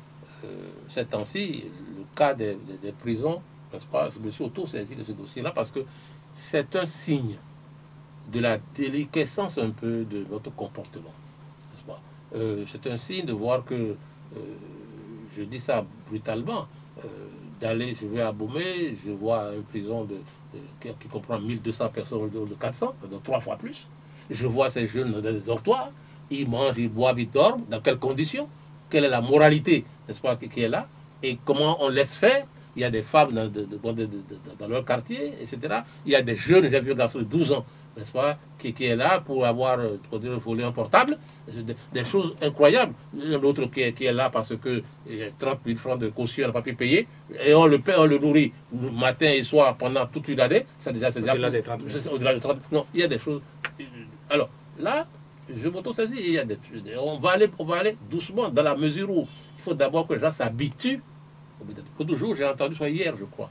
ces temps-ci, le cas des prisons, n'est-ce pas, je me suis auto-saisi de ce dossier-là parce que c'est un signe de la déliquescence un peu de notre comportement. C'est un signe de voir que, je dis ça brutalement, je vais à Bomé, je vois une prison qui comprend 1200 personnes de 400, donc 3 fois plus. Je vois ces jeunes dans des dortoirs, ils mangent, ils boivent, ils dorment, dans quelles conditions, quelle est la moralité, n'est-ce pas, qui est là, et comment on laisse faire. Il y a des femmes dans leur quartier, etc. Il y a des jeunes, j'ai vu un garçon de 12 ans, n'est-ce pas, qui est là pour avoir volé un portable, des choses incroyables. Un autre qui est là parce que il y a 30 000 francs de caution, on n'a pas pu payer, et on le paie, on le nourrit matin et soir pendant toute une année. C'est déjà au-delà des 30 000. Au-delà des 30 000. Non, il y a des choses. Alors là, je m'auto-saisis. On va aller doucement dans la mesure où il faut d'abord que les gens s'habituent. Toujours, j'ai entendu, soit hier, je crois,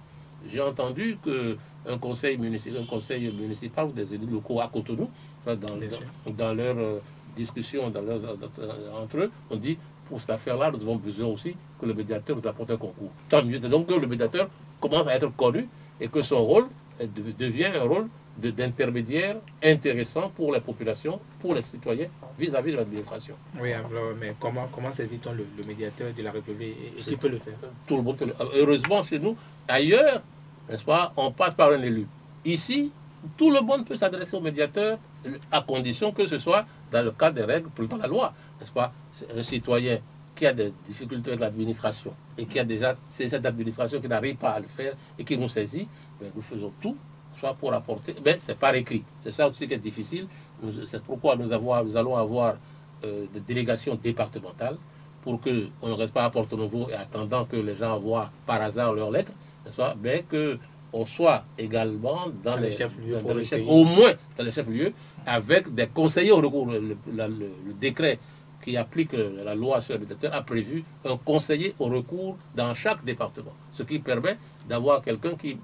j'ai entendu qu'un conseil municipal ou des élus locaux à Cotonou, dans leurs discussions entre eux, on dit, pour cette affaire-là, nous avons besoin aussi que le médiateur nous apporte un concours. Tant mieux. Donc que le médiateur commence à être connu et que son rôle devient un rôle d'intermédiaire intéressant pour les populations, pour les citoyens, vis-à-vis de l'administration. Oui, alors, mais comment saisit-on le médiateur de la République et qui peut le faire? Tout le monde peut le faire. Heureusement, chez nous, ailleurs, n'est-ce pas, on passe par un élu. Ici, tout le monde peut s'adresser au médiateur à condition que ce soit dans le cadre des règles, dans la loi. N'est-ce pas? Un citoyen qui a des difficultés avec l'administration et qui a déjà, c'est cette administration qui n'arrive pas à le faire et qui nous saisit, ben, nous faisons tout soit pour apporter, mais c'est par écrit. C'est ça aussi qui est difficile. C'est pourquoi nous allons avoir des délégations départementales pour qu'on ne reste pas à Porto-Novo et attendant que les gens envoient par hasard leurs lettres, mais qu'on soit également dans les chefs-lieux, au moins dans les chefs-lieux, avec des conseillers au recours. Le décret qui applique la loi sur le médiateur a prévu un conseiller au recours dans chaque département, ce qui permet d'avoir quelqu'un qui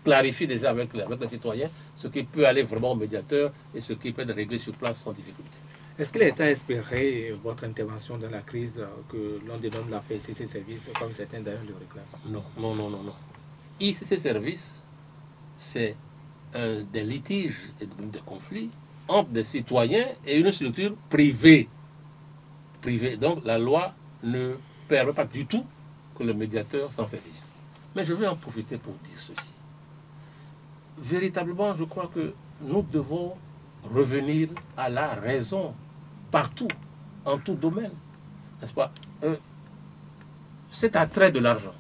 clarifie déjà avec les citoyens ce qui peut aller vraiment au médiateur et ce qui peut être réglé sur place sans difficulté. Est-ce que l'État espérait votre intervention dans la crise que l'on dénomme la ICC Service, comme certains d'ailleurs le réclament? Non. ICC Service, c'est des litiges et des conflits entre des citoyens et une structure privée. Donc la loi ne permet pas du tout que le médiateur s'en saisisse. Mais je vais en profiter pour dire ceci. Véritablement, je crois que nous devons revenir à la raison partout, en tout domaine, n'est-ce pas? Cet attrait de l'argent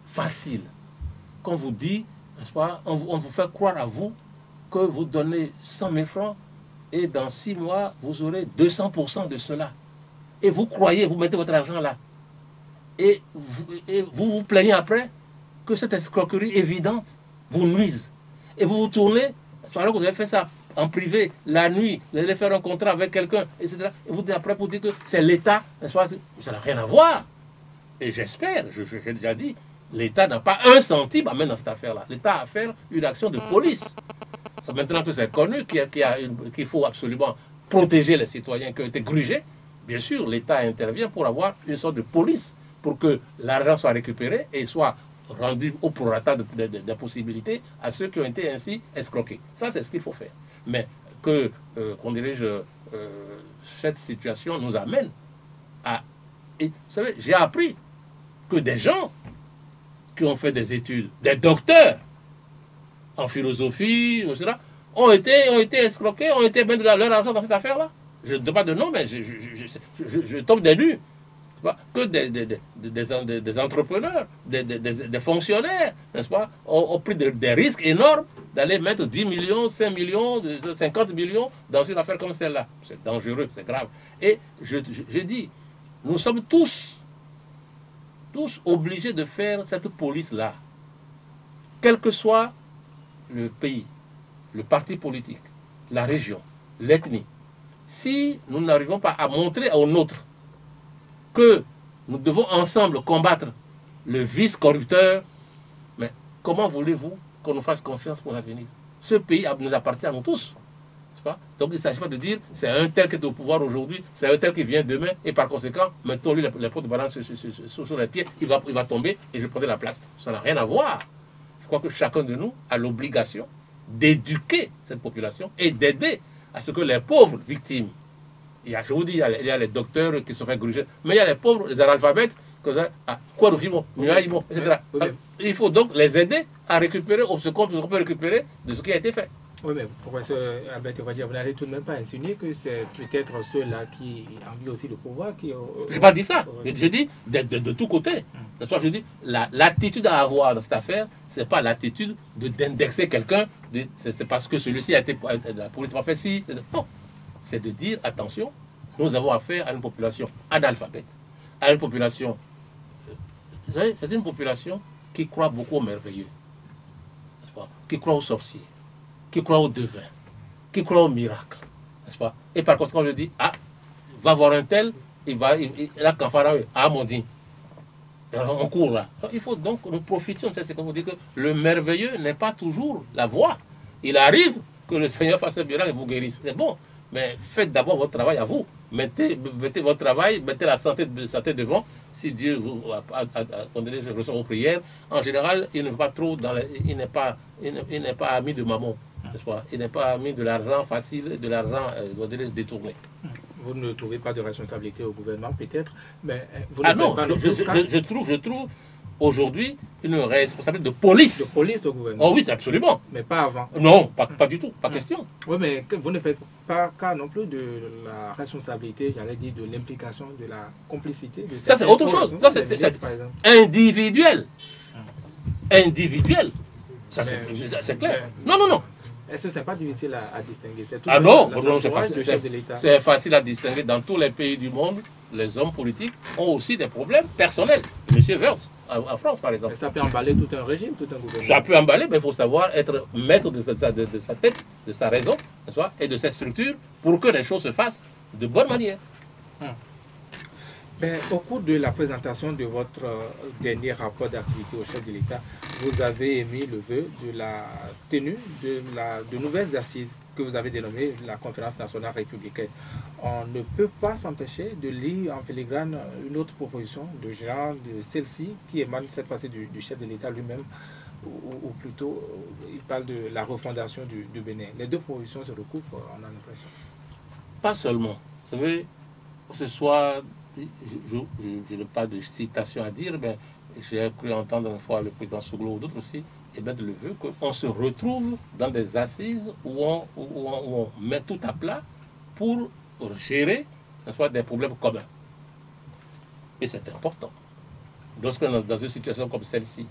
facile, qu'on vous dit, n'est-ce pas, on vous fait croire à vous que vous donnez 100 000 francs et dans 6 mois, vous aurez 200% de cela. Et vous croyez, vous mettez votre argent là. Et vous vous plaignez après que cette escroquerie évidente vous nuise. Et vous vous tournez, alors que vous avez fait ça en privé, la nuit, vous allez faire un contrat avec quelqu'un, etc. Et vous dites après pour dire que c'est l'État, n'est-ce pas? Ça n'a rien à voir. Et j'espère, j'ai déjà dit, l'État n'a pas un centime à mettre dans cette affaire-là. L'État a à faire une action de police. C'est maintenant que c'est connu qu'il faut absolument protéger les citoyens qui ont été grugés. Bien sûr, l'État intervient pour avoir une sorte de police, pour que l'argent soit récupéré et soit rendu au prorata de possibilités à ceux qui ont été ainsi escroqués. Ça, c'est ce qu'il faut faire. Mais que, qu'on dirige, cette situation nous amène à... Et, vous savez, j'ai appris que des gens qui ont fait des études, des docteurs en philosophie, etc., ont été escroqués, ont été mis de leur argent dans cette affaire-là. Je ne donne pas de nom, mais je tombe des nues. Que des entrepreneurs, des fonctionnaires, n'est-ce pas, ont pris des risques énormes d'aller mettre 10 millions, 5 millions, 50 millions dans une affaire comme celle-là. C'est dangereux, c'est grave. Et je dis, nous sommes tous obligés de faire cette police-là, quel que soit le pays, le parti politique, la région, l'ethnie. Si nous n'arrivons pas à montrer aux nôtres que nous devons ensemble combattre le vice corrupteur, mais comment voulez-vous qu'on nous fasse confiance pour l'avenir? Ce pays nous appartient à nous tous. Pas? Donc il ne s'agit pas de dire c'est un tel qui est au pouvoir aujourd'hui, c'est un tel qui vient demain, et par conséquent, mettons-lui les pots de balance sur les pieds, il va tomber et je prendrai la place. Ça n'a rien à voir. Je crois que chacun de nous a l'obligation d'éduquer cette population et d'aider à ce que les pauvres victimes, je vous dis, il y a les docteurs qui sont fait gruger, mais il y a les pauvres, les analphabètes, etc. Il faut donc les aider à récupérer ce qu'on peut récupérer de ce qui a été fait. Oui, mais professeur Albert, vous n'allez tout de même pas insinuer que c'est peut-être ceux-là qui envient aussi le pouvoir qui... Je n'ai pas dit ça. Je dis de tous côtés. Je dis l'attitude à avoir dans cette affaire, ce n'est pas l'attitude d'indexer quelqu'un, c'est parce que celui-ci a été... La police n'a pas fait ci. Non. C'est de dire, attention, nous avons affaire à une population analphabète, à une population... Vous savez, c'est une population qui croit beaucoup au merveilleux, qui croit aux sorciers, qui croit aux devins, qui croit au miracle, n'est-ce pas? Et par conséquent, je dis, va voir un tel, là, mon Dieu, on court là. Il faut donc nous profitions, c'est comme vous dites que le merveilleux n'est pas toujours la voie. Il arrive que le Seigneur fasse un miracle et vous guérisse. C'est bon, mais faites d'abord votre travail à vous. Mettez votre travail, mettez la santé devant. Si Dieu vous reçoit vos prières, en général, il n'est pas trop il n'est pas ami de maman. Il n'est pas mis de l'argent facile, de l'argent détourné. Vous ne trouvez pas de responsabilité au gouvernement, peut-être, mais vous non, je trouve aujourd'hui une responsabilité de police. De police au gouvernement. Oh oui, absolument. Mais pas avant. Non, pas du tout, pas question. Oui, mais vous ne faites pas cas non plus de la responsabilité, j'allais dire, de l'implication, de la complicité. Ça, c'est autre chose. Ça, c'est individuel. Individuel. Ça, c'est clair. Non. Est-ce que ce n'est pas difficile à distinguer? Non, c'est facile à distinguer. Dans tous les pays du monde, les hommes politiques ont aussi des problèmes personnels. Monsieur Wörth, en France par exemple. Mais ça peut emballer tout un régime, tout un gouvernement. Ça peut emballer, mais il faut savoir être maître de sa tête, de sa raison, et de sa structure pour que les choses se fassent de bonne manière. Mais au cours de la présentation de votre dernier rapport d'activité au chef de l'État, vous avez émis le vœu de la tenue de nouvelles assises que vous avez dénommées la Conférence nationale républicaine. On ne peut pas s'empêcher de lire en filigrane une autre proposition de genre de celle-ci qui émane cette fois-ci du chef de l'État lui-même, ou plutôt il parle de la refondation du Bénin. Les deux propositions se recoupent, on a l'impression. Pas seulement. Vous savez, que ce soit... Je n'ai pas de citation à dire, mais j'ai cru entendre une fois le président Souglo ou d'autres aussi émettre le vœu qu'on se retrouve dans des assises où on met tout à plat pour gérer, n'est-ce pas, des problèmes communs. Et c'est important. Lorsqu'on est dans une situation comme celle-ci,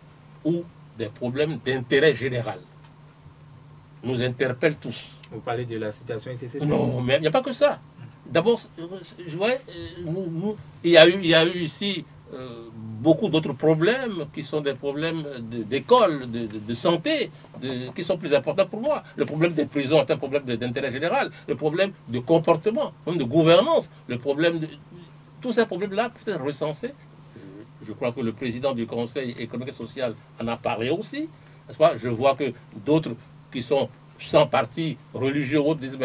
où des problèmes d'intérêt général nous interpellent tous. Vous parlez de la situation ICC? Non, mais il n'y a pas que ça. D'abord, je vois, il y a eu ici beaucoup d'autres problèmes qui sont des problèmes d'école, de santé, qui sont plus importants pour moi. Le problème des prisons est un problème d'intérêt général. Le problème de comportement, même de gouvernance, le problème de... Tous ces problèmes-là peuvent être recensés. Je crois que le président du Conseil économique et social en a parlé aussi. N'est-ce pas? Je vois que d'autres qui sont sans parti religieux disent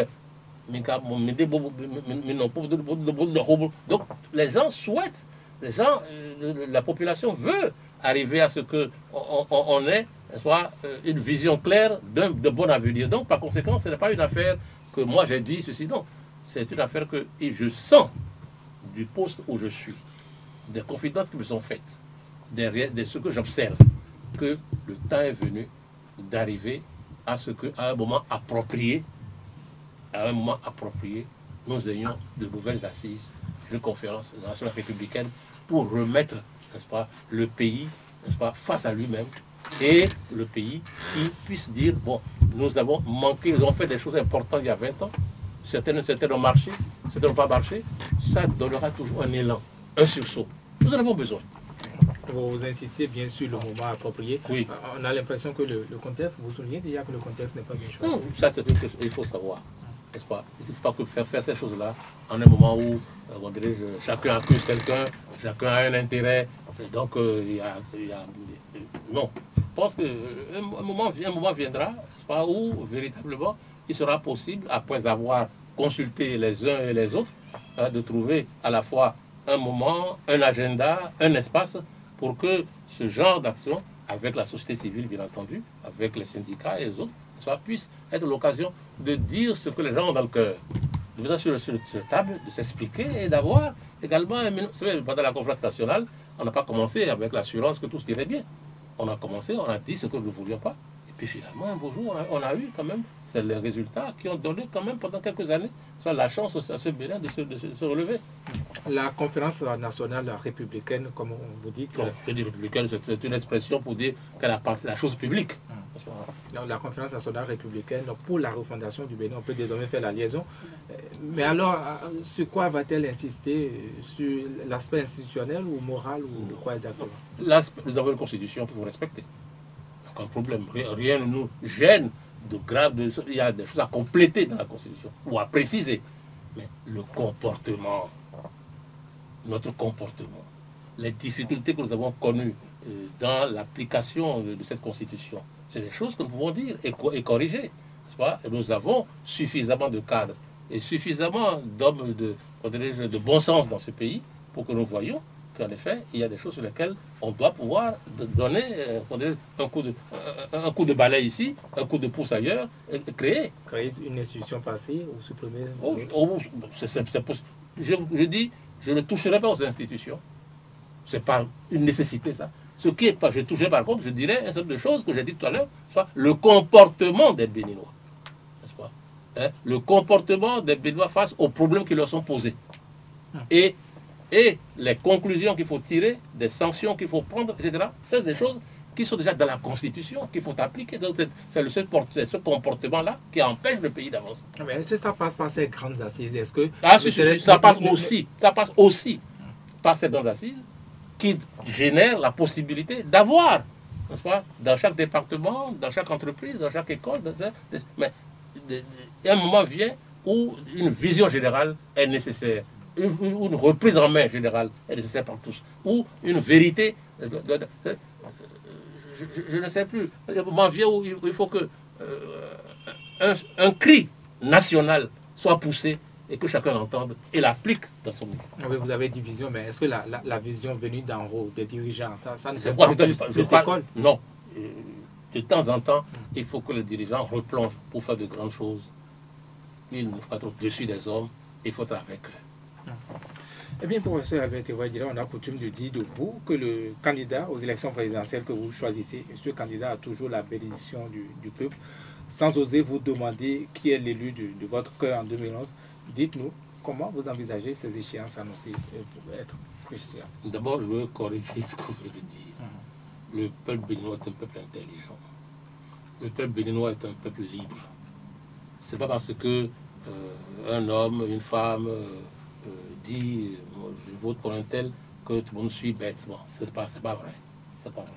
donc les gens souhaitent, la population veut arriver à ce que on ait soit une vision claire de bon avenir. Donc par conséquent, ce n'est pas une affaire que moi j'ai dit ceci, non. C'est une affaire que je sens du poste où je suis, des confidences qui me sont faites, de ce que j'observe, que le temps est venu d'arriver à ce qu'à un moment approprié, nous ayons de nouvelles assises de conférence nationale républicaine pour remettre, n'est-ce pas, le pays, n'est-ce pas, face à lui-même, et le pays qui puisse dire, bon, nous avons manqué, nous avons fait des choses importantes il y a 20 ans, certaines ont marché, certaines n'ont pas marché, ça donnera toujours un élan, un sursaut. Nous en avons besoin. Vous insistez bien sur le moment approprié. Oui. On a l'impression que le contexte, vous vous souvenez déjà que le contexte n'est pas bien choisi. Non, ça c'est une chose qu'il faut savoir. N'est-ce pas? Il ne faut pas que faire ces choses-là en un moment où chacun accuse quelqu'un, chacun a un intérêt. Donc, non. Je pense qu'un moment viendra, n'est-ce pas, où véritablement il sera possible, après avoir consulté les uns et les autres, de trouver à la fois un moment, un agenda, un espace pour que ce genre d'action, avec la société civile bien entendu, avec les syndicats et les autres, soit, puisse être l'occasion de dire ce que les gens ont dans le cœur, de mettre sur la table, de s'expliquer et d'avoir également, vous savez, pendant la conférence nationale, on n'a pas commencé avec l'assurance que tout se irait bien. On a commencé, on a dit ce que nous ne voulions pas. Et puis finalement, un beau jour, on a eu quand même les résultats qui ont donné quand même pendant quelques années soit la chance à ce Bénin de se relever. La conférence nationale républicaine, comme vous dites... Non, je dis républicaine, c'est une expression pour dire qu'elle appartient à la chose publique. Donc, la conférence nationale républicaine, pour la refondation du Bénin, on peut désormais faire la liaison. Mais alors, sur quoi va-t-elle insister? Sur l'aspect institutionnel ou moral ou quoi exactement? Nous avons une constitution qu'il faut respecter. Aucun problème. Rien ne nous gêne de grave. Il y a des choses à compléter dans la constitution ou à préciser. Mais le comportement, notre comportement, les difficultés que nous avons connues dans l'application de cette constitution, c'est des choses que nous pouvons dire et corriger. Nous avons suffisamment de cadres et suffisamment d'hommes de bon sens dans ce pays pour que nous voyions qu'en effet, il y a des choses sur lesquelles on doit pouvoir donner un coup de balai ici, un coup de pouce ailleurs, et créer. Créer une institution passée ou supprimer... Je dis, je ne toucherai pas aux institutions. Ce n'est pas une nécessité, ça. Ce qui est pas, je toucherai par contre, je dirais un certain nombre de choses que j'ai dit tout à l'heure, soit le comportement des Béninois. N'est-ce pas? Le comportement des Béninois face aux problèmes qui leur sont posés. Et les conclusions qu'il faut tirer, des sanctions qu'il faut prendre, etc. C'est des choses qui sont déjà dans la Constitution, qu'il faut appliquer. C'est ce comportement-là qui empêche le pays d'avancer. Mais est-ce que ça passe par ces grandes assises? Est-ce que ça passe aussi par ces grandes assises qui génèrent la possibilité d'avoir, n'est-ce pas, dans chaque département, dans chaque entreprise, dans chaque école, mais un moment vient où une vision générale est nécessaire. Une reprise en main générale est nécessaire par tous, ou une vérité, je ne sais plus, il y a un moment vient où il faut que un cri national soit poussé et que chacun l'entende et l'applique dans son milieu. Oui, vous avez dit vision, mais est-ce que la vision venue d'en haut, des dirigeants, ça ne fait pas plus d'école? Non. De temps en temps, il faut que les dirigeants replongent pour faire de grandes choses. Il ne faut pas être au-dessus des hommes, il faut être avec eux. Eh bien, professeur Albert Tewadjira, on a coutume de dire de vous que le candidat aux élections présidentielles que vous choisissez, ce candidat a toujours la bénédiction du peuple. Sans oser vous demander qui est l'élu de votre cœur en 2011, dites-nous comment vous envisagez ces échéances annoncées pour être précis. D'abord, je veux corriger ce que vous venez de dire. Le peuple béninois est un peuple intelligent. Le peuple béninois est un peuple libre. C'est pas parce que un homme, une femme dit je vote pour un tel que tout le monde suit bêtement. C'est pas vrai. C'est pas vrai.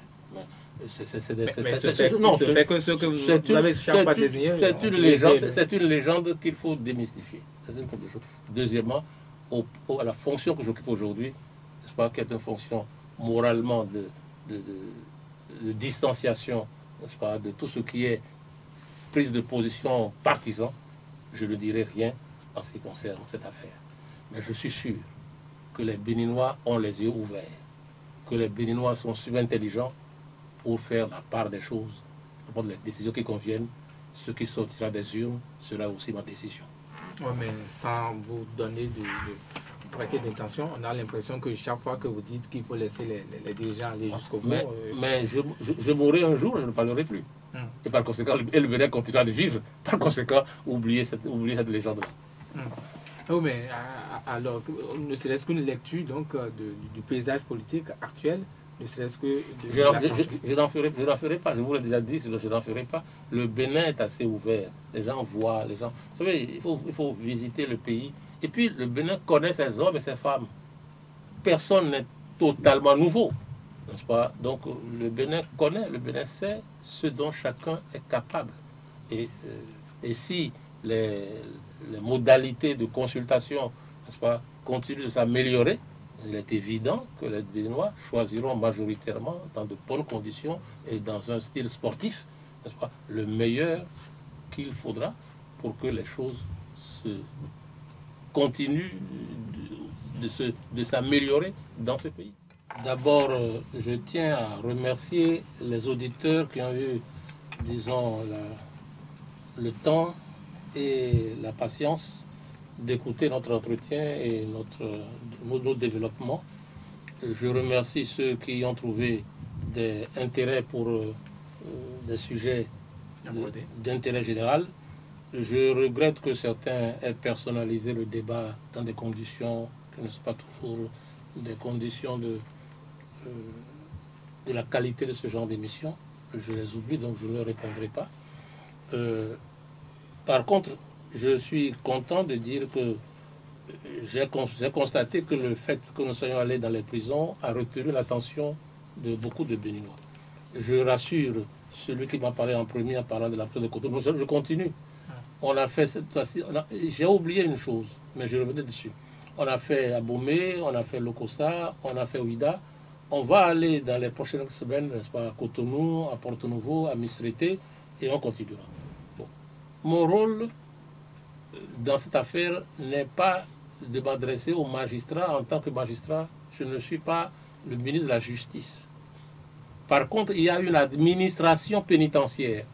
C'est que ce que vous avez chaque fois désigné. C'est une légende qu'il faut démystifier. C'est une première chose. Deuxièmement, à la fonction que j'occupe aujourd'hui, n'est-ce pas, qui est une fonction moralement de distanciation, n'est-ce pas, de tout ce qui est prise de position partisan, je ne dirai rien en ce qui concerne cette affaire. Mais je suis sûr que les Béninois ont les yeux ouverts, que les Béninois sont intelligents pour faire la part des choses, prendre les décisions qui conviennent. Ce qui sortira des urnes sera aussi ma décision. Oui, mais sans vous donner de braquet d'intention, on a l'impression que chaque fois que vous dites qu'il faut laisser les dirigeants aller jusqu'au bout... Mais je mourrai un jour, je ne parlerai plus. Et par conséquent, le Bénin continuera de vivre. Par conséquent, oubliez cette légende-là. Oui, mais alors, ne serait-ce qu'une lecture donc, du paysage politique actuel, ne serait-ce que... Je n'en ferai pas, je vous l'ai déjà dit, je n'en ferai pas. Le Bénin est assez ouvert, les gens voient, les gens... Vous savez, il faut visiter le pays. Et puis, le Bénin connaît ses hommes et ses femmes. Personne n'est totalement nouveau, n'est-ce pas? Donc, le Bénin connaît, le Bénin sait ce dont chacun est capable. Et si les modalités de consultation, n'est-ce pas, continuent de s'améliorer, il est évident que les Béninois choisiront majoritairement dans de bonnes conditions et dans un style sportif, n'est-ce pas, le meilleur qu'il faudra pour que les choses continuent de s'améliorer dans ce pays. D'abord, je tiens à remercier les auditeurs qui ont eu, disons, le temps et la patience d'écouter notre entretien et nos développements. Je remercie ceux qui ont trouvé des intérêts pour des sujets d'intérêt général. Je regrette que certains aient personnalisé le débat dans des conditions qui ne sont pas toujours des conditions de la qualité de ce genre d'émission. Je les oublie, donc je ne leur répondrai pas. Par contre, je suis content de dire que j'ai constaté que le fait que nous soyons allés dans les prisons a retenu l'attention de beaucoup de Béninois. Je rassure celui qui m'a parlé en premier en parlant de la prison de Cotonou. Je continue. On a fait cette fois-ci. J'ai oublié une chose, mais je revenais dessus. On a fait Abomey, on a fait Lokossa, on a fait Ouida. On va aller dans les prochaines semaines, n'est-ce pas, à Cotonou, à Porto Novo, à Misrete, et on continuera. Bon. Mon rôle dans cette affaire n'est pas de m'adresser aux magistrats. En tant que magistrat, je ne suis pas le ministre de la Justice. Par contre, il y a une administration pénitentiaire.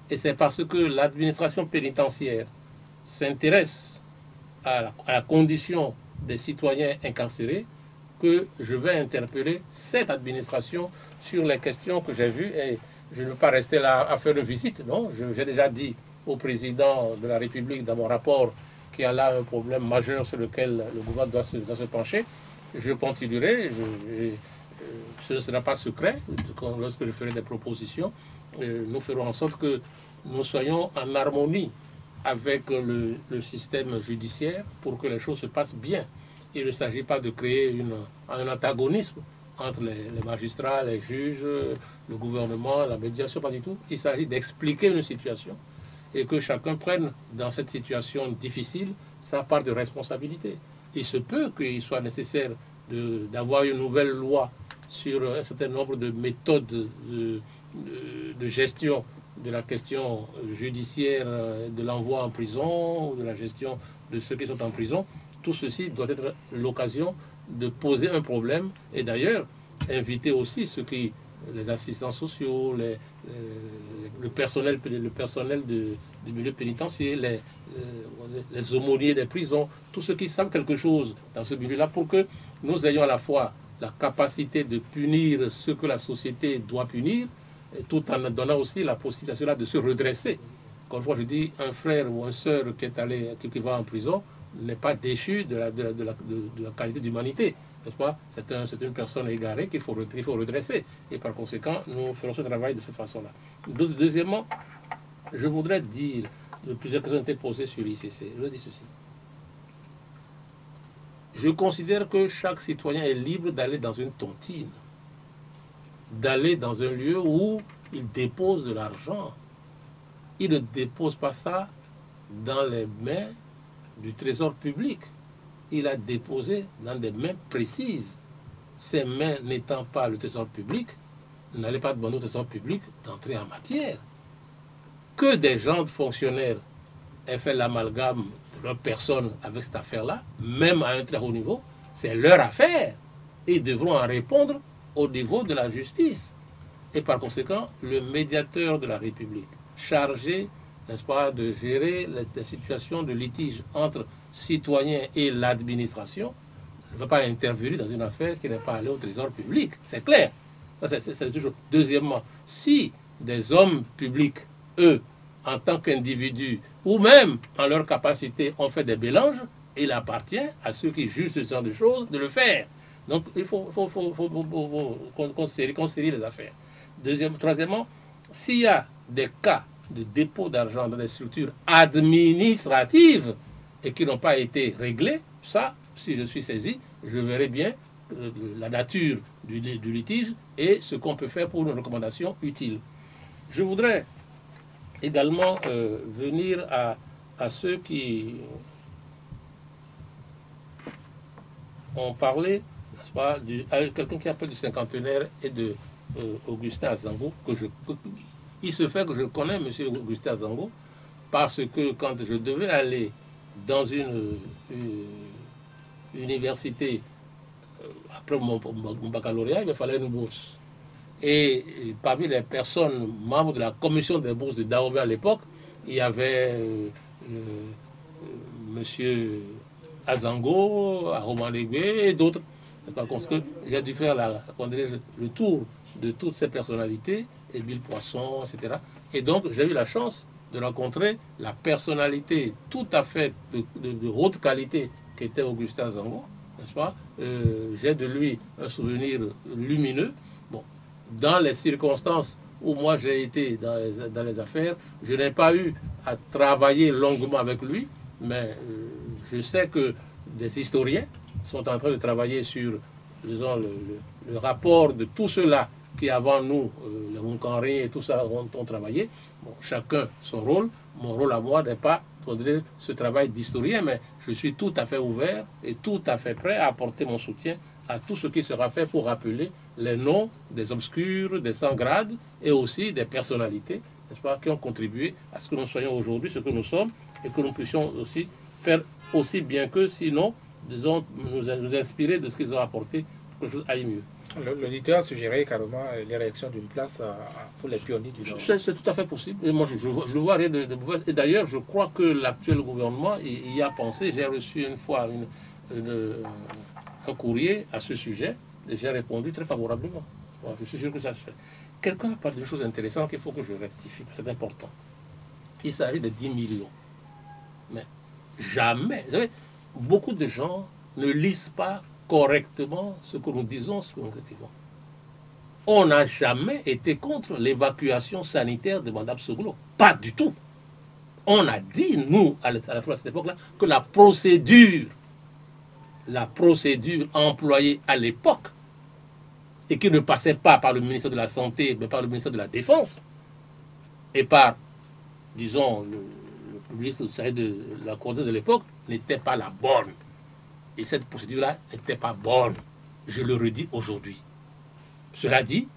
Et c'est parce que l'administration pénitentiaire s'intéresse à la condition des citoyens incarcérés que je vais interpeller cette administration sur les questions que j'ai vues. Et je ne veux pas rester là à faire une visite, non. J'ai déjà dit au président de la République dans mon rapport qu'il y a là un problème majeur sur lequel le gouvernement doit se pencher. Je continuerai, ce ne sera pas secret, lorsque je ferai des propositions, nous ferons en sorte que nous soyons en harmonie avec le système judiciaire pour que les choses se passent bien. Il ne s'agit pas de créer un antagonisme entre les magistrats, les juges, le gouvernement, la médiation, pas du tout. Il s'agit d'expliquer une situation et que chacun prenne dans cette situation difficile sa part de responsabilité. Il se peut qu'il soit nécessaire d'avoir une nouvelle loi sur un certain nombre de méthodes de gestion de la question judiciaire, de l'envoi en prison, de la gestion de ceux qui sont en prison. Tout ceci doit être l'occasion de poser un problème et d'ailleurs inviter aussi les assistants sociaux, le personnel du milieu pénitentiaire, les aumôniers des prisons, tous ceux qui savent quelque chose dans ce milieu-là, pour que nous ayons à la fois la capacité de punir ce que la société doit punir, tout en donnant aussi la possibilité à cela de se redresser. Quand je dis un frère ou une sœur qui va en prison n'est pas déchu de la qualité d'humanité, n'est-ce pas? C'est une personne égarée qu'il faut redresser. Et par conséquent, nous ferons ce travail de cette façon-là. Deuxièmement, je voudrais dire, plusieurs questions ont été posées sur l'ICC. Je dis ceci. Je considère que chaque citoyen est libre d'aller dans une tontine, d'aller dans un lieu où il dépose de l'argent. Il ne dépose pas ça dans les mains du trésor public. Il a déposé dans des mains précises. Ces mains n'étant pas le trésor public, n'allez pas demander au trésor public d'entrer en matière. Que des gens fonctionnaires aient fait l'amalgame de leur personne avec cette affaire-là, même à un très haut niveau, c'est leur affaire. Ils devront en répondre au niveau de la justice. Et par conséquent, le médiateur de la République, chargé, n'est-ce pas, de gérer les situations de litige entre citoyens et l'administration, ne va pas intervenir dans une affaire qui n'est pas allée au trésor public. C'est clair. C'est toujours. Deuxièmement, si des hommes publics, eux, en tant qu'individus, ou même en leur capacité, ont fait des mélanges, il appartient à ceux qui jugent ce genre de choses de le faire. Donc, il faut considérer les affaires. Troisièmement, s'il y a des cas de dépôt d'argent dans des structures administratives et qui n'ont pas été réglés, ça, si je suis saisi, je verrai bien la nature du litige et ce qu'on peut faire pour une recommandation utile. Je voudrais également venir à ceux qui ont parlé, n'est-ce pas, quelqu'un qui appelle du cinquantenaire et de Augustin Azango, il se fait que je connais M. Augustin Azango parce que quand je devais aller dans une université après mon baccalauréat, il me fallait une bourse. Et parmi les personnes membres de la commission des bourses de Dahomey à l'époque, il y avait M. Azango, Roman Legué et d'autres. Parce que j'ai dû faire le tour de toutes ces personnalités, Émile Poisson, etc. Et donc, j'ai eu la chance de rencontrer la personnalité tout à fait de haute qualité qu'était Augustin Azango, n'est-ce pas? J'ai de lui un souvenir lumineux. Bon, dans les circonstances où moi j'ai été dans les affaires, je n'ai pas eu à travailler longuement avec lui, mais je sais que des historiens sont en train de travailler sur, disons, le rapport de tout cela qui avant nous, les Munkanri et tout ça ont travaillé. Bon, chacun son rôle. Mon rôle à moi n'est pas ce travail d'historien, mais je suis tout à fait ouvert et tout à fait prêt à apporter mon soutien à tout ce qui sera fait pour rappeler les noms des obscurs, des sans-grades et aussi des personnalités, n'est-ce pas, qui ont contribué à ce que nous soyons aujourd'hui ce que nous sommes et que nous puissions aussi faire aussi bien qu'eux, sinon, disons, nous inspirer de ce qu'ils ont apporté pour que les choses aillent mieux. L'auditeur suggérait carrément l'érection d'une place pour les pionniers du Nord. C'est tout à fait possible. Et moi, je ne vois rien de mauvais. Et d'ailleurs, je crois que l'actuel gouvernement y a pensé. J'ai reçu une fois un courrier à ce sujet et j'ai répondu très favorablement. Bon, je suis sûr que ça se fait. Quelqu'un a parlé de choses intéressantes qu'il faut que je rectifie. C'est important. Il s'agit de 10 millions. Mais jamais. Vous savez, beaucoup de gens ne lisent pas correctement ce que nous disons, ce que nous écrivons. On n'a jamais été contre l'évacuation sanitaire de Mme Soglo. Pas du tout. On a dit, nous, à cette époque-là, que la procédure employée à l'époque, et qui ne passait pas par le ministère de la Santé, mais par le ministère de la Défense, et par, disons, le ministre de la coordination de l'époque, n'était pas la bonne. Et cette procédure-là n'était pas bonne. Je le redis aujourd'hui. Cela dit,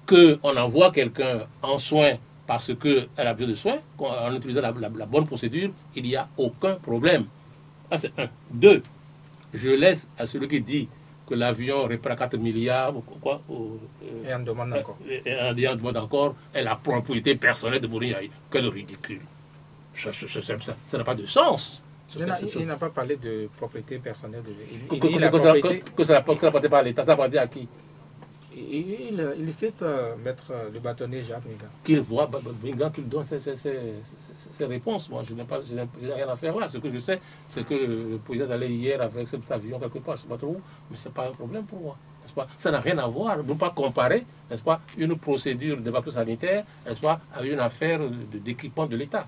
qu'on envoie quelqu'un en soins parce qu'elle a besoin de soins, en utilisant la bonne procédure, il n'y a aucun problème. Ça, c'est un. Deux, je laisse à celui qui dit que l'avion répare 4 milliards, ou quoi, et en demande encore. Et en demande encore, et la propriété personnelle de Bourignaï. Quel ridicule. Ça n'a pas de sens. Il n'a pas parlé de propriété personnelle. Que ça n'appartient pas à l'État, ça appartient à qui? Il cite Maître le bâtonnier Jacques Minga. Qu'il voit Minga, qu'il donne ses réponses. Moi, je n'ai rien à faire là. Ce que je sais, c'est que le président allait hier avec cet avion quelque part, je ne sais pas trop où, mais ce n'est pas un problème pour moi. Pas? Ça n'a rien à voir, ne pas comparer, n'est-ce pas, une procédure d'évacuation sanitaire, n'est-ce pas, à une affaire d'équipement de l'État.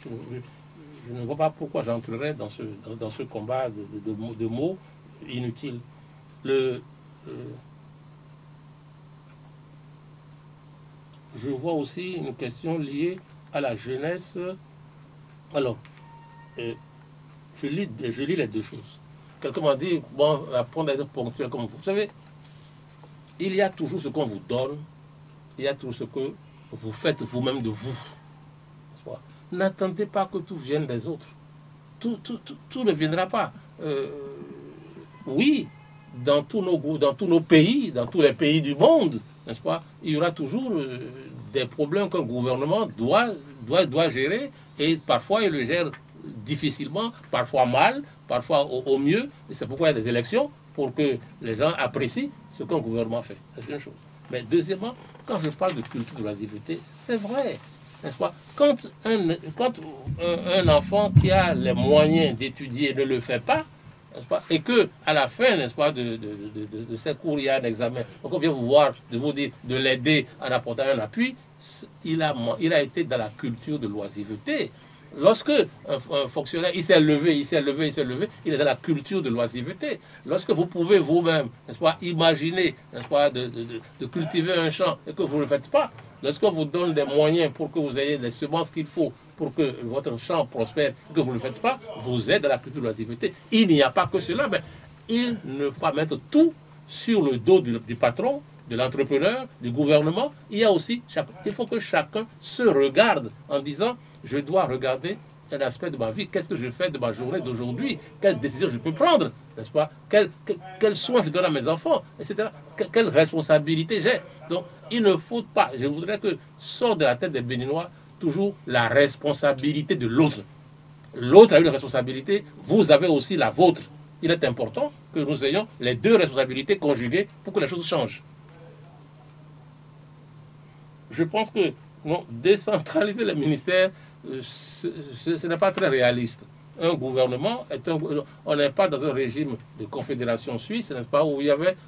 Je ne vois pas pourquoi j'entrerais dans ce combat de mots inutiles. Je vois aussi une question liée à la jeunesse. Alors, je lis les deux choses. Quelqu'un m'a dit, bon, apprendre à être ponctuel comme vous. Vous savez, il y a toujours ce qu'on vous donne, il y a toujours ce que vous faites vous-même de vous. N'attendez pas que tout vienne des autres. Tout ne viendra pas. Oui, dans tous nos pays, dans tous les pays du monde, n'est-ce pas, il y aura toujours des problèmes qu'un gouvernement doit gérer, et parfois il le gère difficilement, parfois mal, parfois au mieux. Et c'est pourquoi il y a des élections, pour que les gens apprécient ce qu'un gouvernement fait. C'est une chose. Mais deuxièmement, quand je parle de culture de l'oisiveté, c'est vrai, n'est-ce pas? Quand un enfant qui a les moyens d'étudier ne le fait pas, n'est-ce pas, et que à la fin, n'est-ce pas, de ces cours, il y a un examen, donc on vient vous voir, de vous dire, de l'aider en apportant un appui, il a été dans la culture de l'oisiveté. Lorsque un fonctionnaire, il s'est levé, il est dans la culture de l'oisiveté. Lorsque vous pouvez vous-même, n'est-ce pas, imaginer, n'est-ce pas, de cultiver un champ et que vous ne le faites pas, lorsqu'on vous donne des moyens pour que vous ayez les semences qu'il faut pour que votre champ prospère, que vous ne le faites pas, vous êtes dans la culture de l'oisiveté. Il n'y a pas que cela, mais il ne faut pas mettre tout sur le dos du patron, de l'entrepreneur, du gouvernement. Il faut que chacun se regarde en disant, je dois regarder un aspect de ma vie, qu'est-ce que je fais de ma journée d'aujourd'hui, quelle décision je peux prendre, n'est-ce pas, quels soins je donne à mes enfants, etc. Quelle responsabilité j'ai. Donc, il ne faut pas, je voudrais que sorte de la tête des Béninois toujours la responsabilité de l'autre. L'autre a une responsabilité, vous avez aussi la vôtre. Il est important que nous ayons les deux responsabilités conjuguées pour que les choses changent. Je pense que non, décentraliser les ministères, ce n'est pas très réaliste. Un gouvernement on n'est pas dans un régime de confédération suisse, n'est-ce pas, où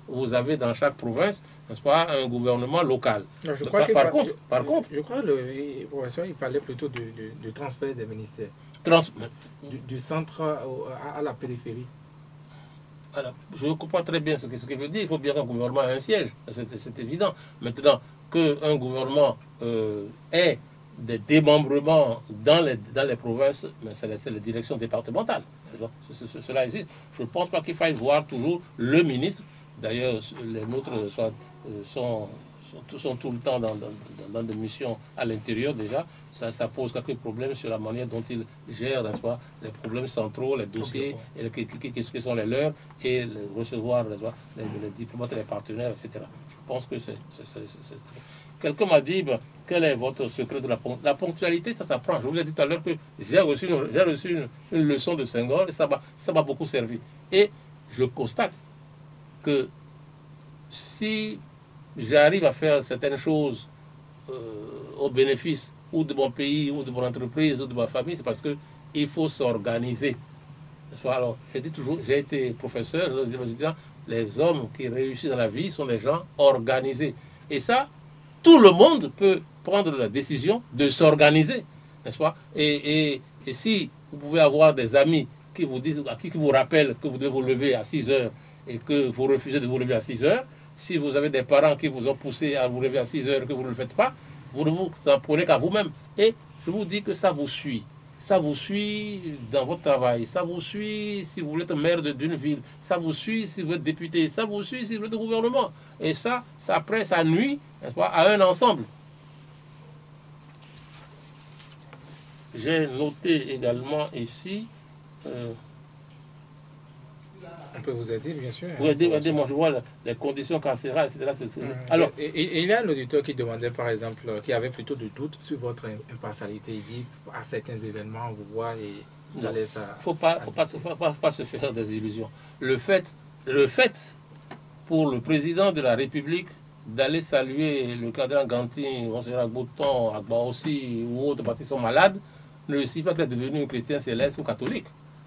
vous avez dans chaque province, n'est-ce pas, un gouvernement local. Non, je crois par contre, je crois que le professeur, il parlait plutôt du transfert des ministères. Du centre à la périphérie. Alors, je comprends très bien ce qu'il veut dire. Il faut bien qu'un gouvernement ait un siège, c'est évident. Maintenant, qu'un gouvernement ait des démembrements dans les provinces, c'est la direction départementale. Cela existe. Je ne pense pas qu'il faille voir toujours le ministre. D'ailleurs, les nôtres sont tout le temps dans des missions à l'intérieur déjà. Ça pose quelques problèmes sur la manière dont ils gèrent, n'est-ce pas, les problèmes centraux, les dossiers, qu'est-ce que sont les leurs, et recevoir les diplomates et les partenaires, etc. Je pense que c'est... Quelqu'un m'a dit, quel est votre secret de la ponctualité? Ça s'apprend. Je vous ai dit tout à l'heure que j'ai reçu une leçon de Senghor et ça m'a beaucoup servi. Et je constate que si j'arrive à faire certaines choses au bénéfice ou de mon pays, ou de mon entreprise, ou de ma famille, c'est parce qu'il faut s'organiser. Alors, je dis toujours, j'ai été professeur, je dis aux étudiants, les hommes qui réussissent dans la vie sont des gens organisés. Et ça, tout le monde peut prendre la décision de s'organiser, n'est-ce pas? Et si vous pouvez avoir des amis qui vous disent, qui vous rappellent que vous devez vous lever à 6 heures et que vous refusez de vous lever à 6 heures, si vous avez des parents qui vous ont poussé à vous lever à 6 heures et que vous ne le faites pas, vous ne vous en prenez qu'à vous-même. Et je vous dis que ça vous suit. Ça vous suit dans votre travail, ça vous suit si vous êtes maire d'une ville, ça vous suit si vous êtes député, ça vous suit si vous êtes au gouvernement. Et ça après, ça nuit, n'est-ce pas, à un ensemble. J'ai noté également ici On peut vous aider, bien sûr. Pour aider, moi je vois les conditions carcérales, etc. Alors, et il y a un auditeur qui demandait, par exemple, qui avait plutôt de doutes sur votre impartialité. Il dit, à certains événements, on vous voit et ça laisse à... Il ne faut pas se faire des illusions. Le fait pour le président de la République d'aller saluer le cadran Gantin, Monseigneur Bouton, Agba aussi, ou autres partis sont malades, ne signifie pas qu'il est devenu un chrétien céleste ou catholique,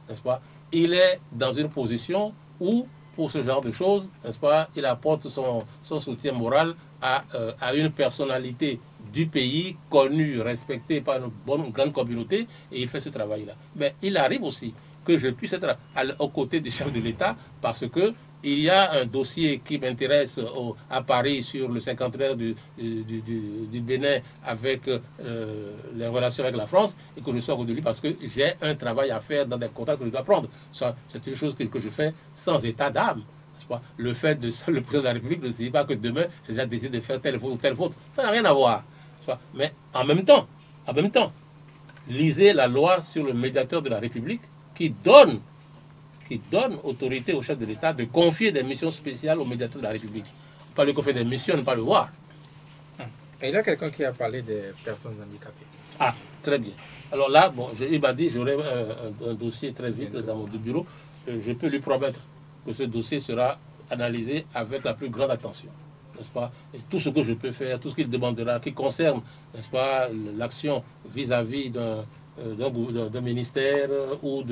n'est-ce pas? Il est dans une position où, pour ce genre de choses, n'est-ce pas, il apporte son soutien moral à une personnalité du pays, connue, respectée par une grande communauté, et il fait ce travail-là. Mais il arrive aussi que je puisse être aux côtés du chef de l'État parce que il y a un dossier qui m'intéresse à Paris sur le cinquantenaire du Bénin avec les relations avec la France et que je sois de lui parce que j'ai un travail à faire dans des contacts que je dois prendre. C'est une chose que je fais sans état d'âme. Le fait de le président de la République ne signifie pas que demain j'ai décidé de faire telle faute ou telle faute. Ça n'a rien à voir. Mais en même temps, lisez la loi sur le médiateur de la République qui donne autorité au chef de l'État de confier des missions spéciales au médiateur de la République. Pas lui confier des missions, ne pas le voir. Et il y a quelqu'un qui a parlé des personnes handicapées. Ah, très bien. Alors là, bon, il m'a dit j'aurai un dossier très vite dans mon bureau. Je peux lui promettre que ce dossier sera analysé avec la plus grande attention. N'est-ce pas? Et tout ce que je peux faire, tout ce qu'il demandera, qui concerne, n'est-ce pas, l'action vis-à-vis d'un ministère ou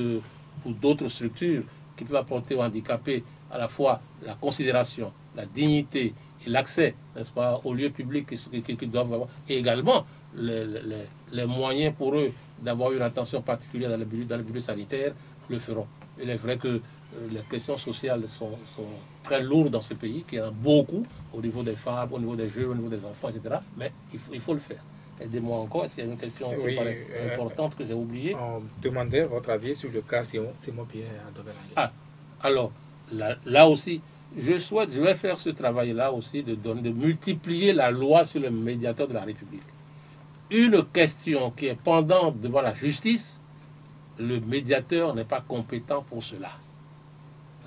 d'autres structures qui peuvent apporter aux handicapés à la fois la considération, la dignité et l'accès, n'est-ce pas, aux lieux publics qu'ils doivent avoir, et également les moyens pour eux d'avoir une attention particulière dans le milieu sanitaire, le feront. Il est vrai que les questions sociales sont très lourdes dans ce pays, qu'il y en a beaucoup au niveau des femmes, au niveau des jeunes, au niveau des enfants, etc. Mais il faut le faire. Aidez-moi encore, est-ce qu'il y a une question qui paraît importante que j'ai oubliée? On demandait votre avis sur le cas Simon Pierre Adoverlandais. Ah, alors, là aussi, je vais faire ce travail-là aussi de multiplier la loi sur le médiateur de la République. Une question qui est pendante devant la justice, le médiateur n'est pas compétent pour cela.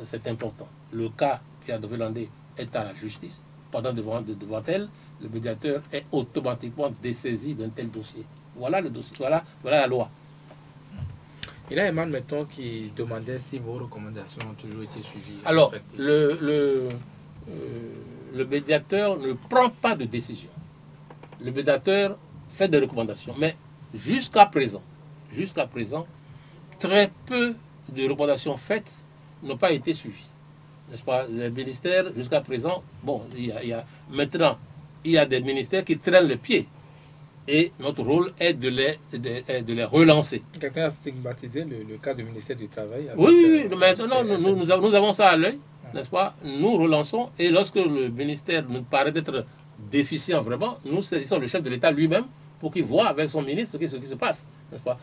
C'est important. Le cas Pierre Adoverlandais est à la justice, pendant devant elle, le médiateur est automatiquement dessaisi d'un tel dossier. Voilà le dossier, voilà la loi. Il y a Emmanuel Metton qui demandait si vos recommandations ont toujours été suivies. Alors, le médiateur ne prend pas de décision. Le médiateur fait des recommandations. Mais jusqu'à présent, très peu de recommandations faites n'ont pas été suivies. N'est-ce pas? Les ministères, jusqu'à présent, bon, maintenant, il y a des ministères qui traînent le pied. Et notre rôle est de les relancer. Quelqu'un a stigmatisé le cas du ministère du Travail. Oui, maintenant, nous avons ça à l'œil, n'est-ce pas? Nous relançons, et lorsque le ministère nous paraît être déficient vraiment, nous saisissons le chef de l'État lui-même pour qu'il voit avec son ministre ce qui se passe, n'est-ce pas?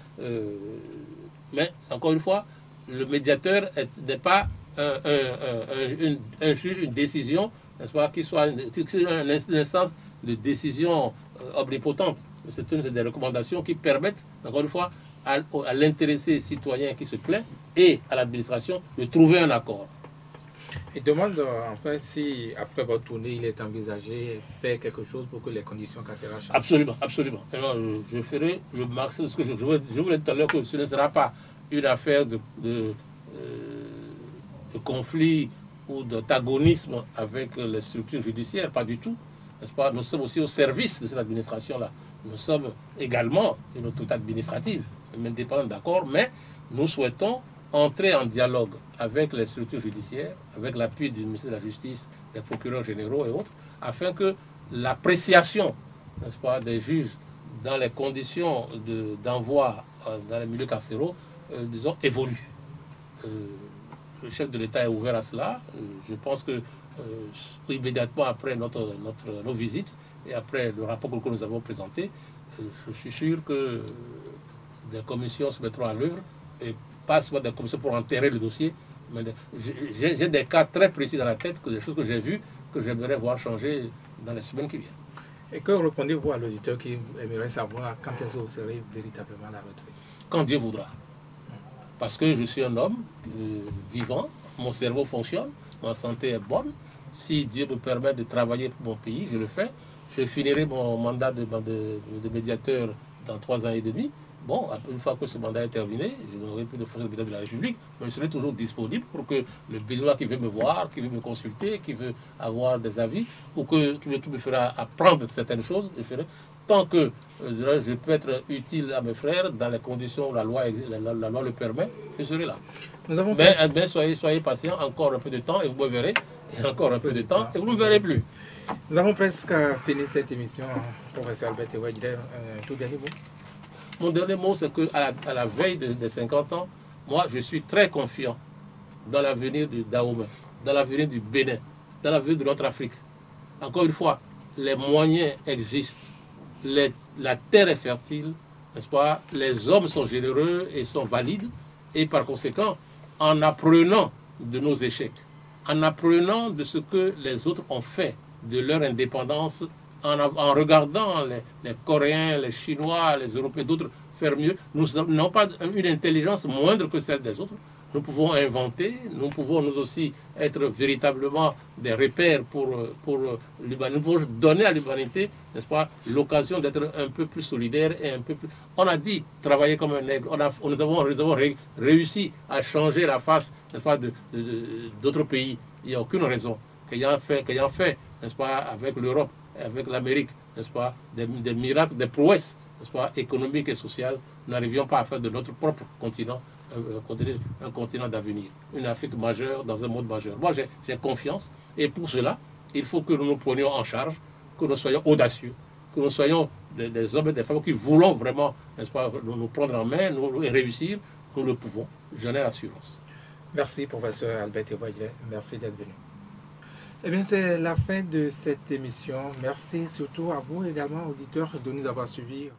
Mais, encore une fois, le médiateur n'est pas un juge, une décision, n'est-ce pas, qui soit une instance de décision omnipotente. C'est une des recommandations qui permettent, encore une fois, à l'intéressé citoyen qui se plaint et à l'administration de trouver un accord. Il demande enfin si, après votre tournée, il est envisagé de faire quelque chose pour que les conditions carcérales changent. Absolument, absolument. Alors, je ferai le maximum. Ce que je voulais tout à l'heure que ce ne sera pas une affaire de conflit ou d'antagonisme avec les structures judiciaires, pas du tout. N'est-ce pas? Nous sommes aussi au service de cette administration-là. Nous sommes également une autorité administrative, indépendante, d'accord, mais nous souhaitons entrer en dialogue avec les structures judiciaires, avec l'appui du ministère de la Justice, des procureurs généraux et autres, afin que l'appréciation, n'est-ce pas, des juges dans les conditions d'envoi dans les milieux carcéraux, disons, évolue. Le chef de l'État est ouvert à cela. Je pense que immédiatement après nos visites et après le rapport que nous avons présenté, je suis sûr que des commissions se mettront à l'œuvre, et pas seulement des commissions pour enterrer le dossier, mais j'ai des cas très précis dans la tête, des choses que j'ai vues, que j'aimerais voir changer dans les semaines qui viennent. Et que répondez-vous à l'auditeur qui aimerait savoir quand est-ce que vous serez véritablement à la retraite? Quand Dieu voudra. Parce que je suis un homme vivant, mon cerveau fonctionne, ma santé est bonne. Si Dieu me permet de travailler pour mon pays, je le fais. Je finirai mon mandat de médiateur dans 3 ans et demi. Bon, une fois que ce mandat est terminé, je n'aurai plus de fonction de président de la République, mais je serai toujours disponible pour que le Béninois qui veut me voir, qui veut me consulter, qui veut avoir des avis, ou qui me fera apprendre certaines choses, je ferai. Tant que je peux être utile à mes frères, dans les conditions où la loi le permet, je serai là. Mais soyez patient, encore un peu de temps et vous me verrez. Et encore un peu de temps et vous ne me verrez plus. Nous avons presque fini cette émission, professeur Albert Teouadjile. Tout dernier mot? Mon dernier mot, c'est qu'à la veille des 50 ans, moi, je suis très confiant dans l'avenir du Dahomey, dans l'avenir du Bénin, dans l'avenir de notre Afrique. Encore une fois, les moyens existent, la terre est fertile, n'est-ce pas? Les hommes sont généreux et sont valides, et par conséquent, en apprenant de nos échecs, en apprenant de ce que les autres ont fait de leur indépendance, en regardant les Coréens, les Chinois, les Européens, d'autres faire mieux, nous n'avons pas une intelligence moindre que celle des autres. Nous pouvons inventer, nous pouvons nous aussi être véritablement des repères pour l'humanité. Nous pouvons donner à l'humanité, n'est-ce pas, l'occasion d'être un peu plus solidaire et un peu plus... On a dit travailler comme un nègre. Nous avons réussi à changer la face, n'est-ce pas, d'autres pays. Il n'y a aucune raison qu'ayant fait, n'est-ce pas, avec l'Europe, avec l'Amérique, n'est-ce pas, des miracles, des prouesses, n'est-ce pas, économiques et sociales, nous n'arrivions pas à faire de notre propre continent un continent d'avenir, une Afrique majeure dans un monde majeur. Moi, j'ai confiance, et pour cela, il faut que nous nous prenions en charge, que nous soyons audacieux, que nous soyons des hommes et des femmes qui voulons vraiment, n'est-ce pas, nous prendre en main et réussir. Nous le pouvons, j'en ai l'assurance. Merci, professeur Albert Teouadjile. Merci d'être venu. Eh bien, c'est la fin de cette émission. Merci surtout à vous également, auditeurs, de nous avoir suivis.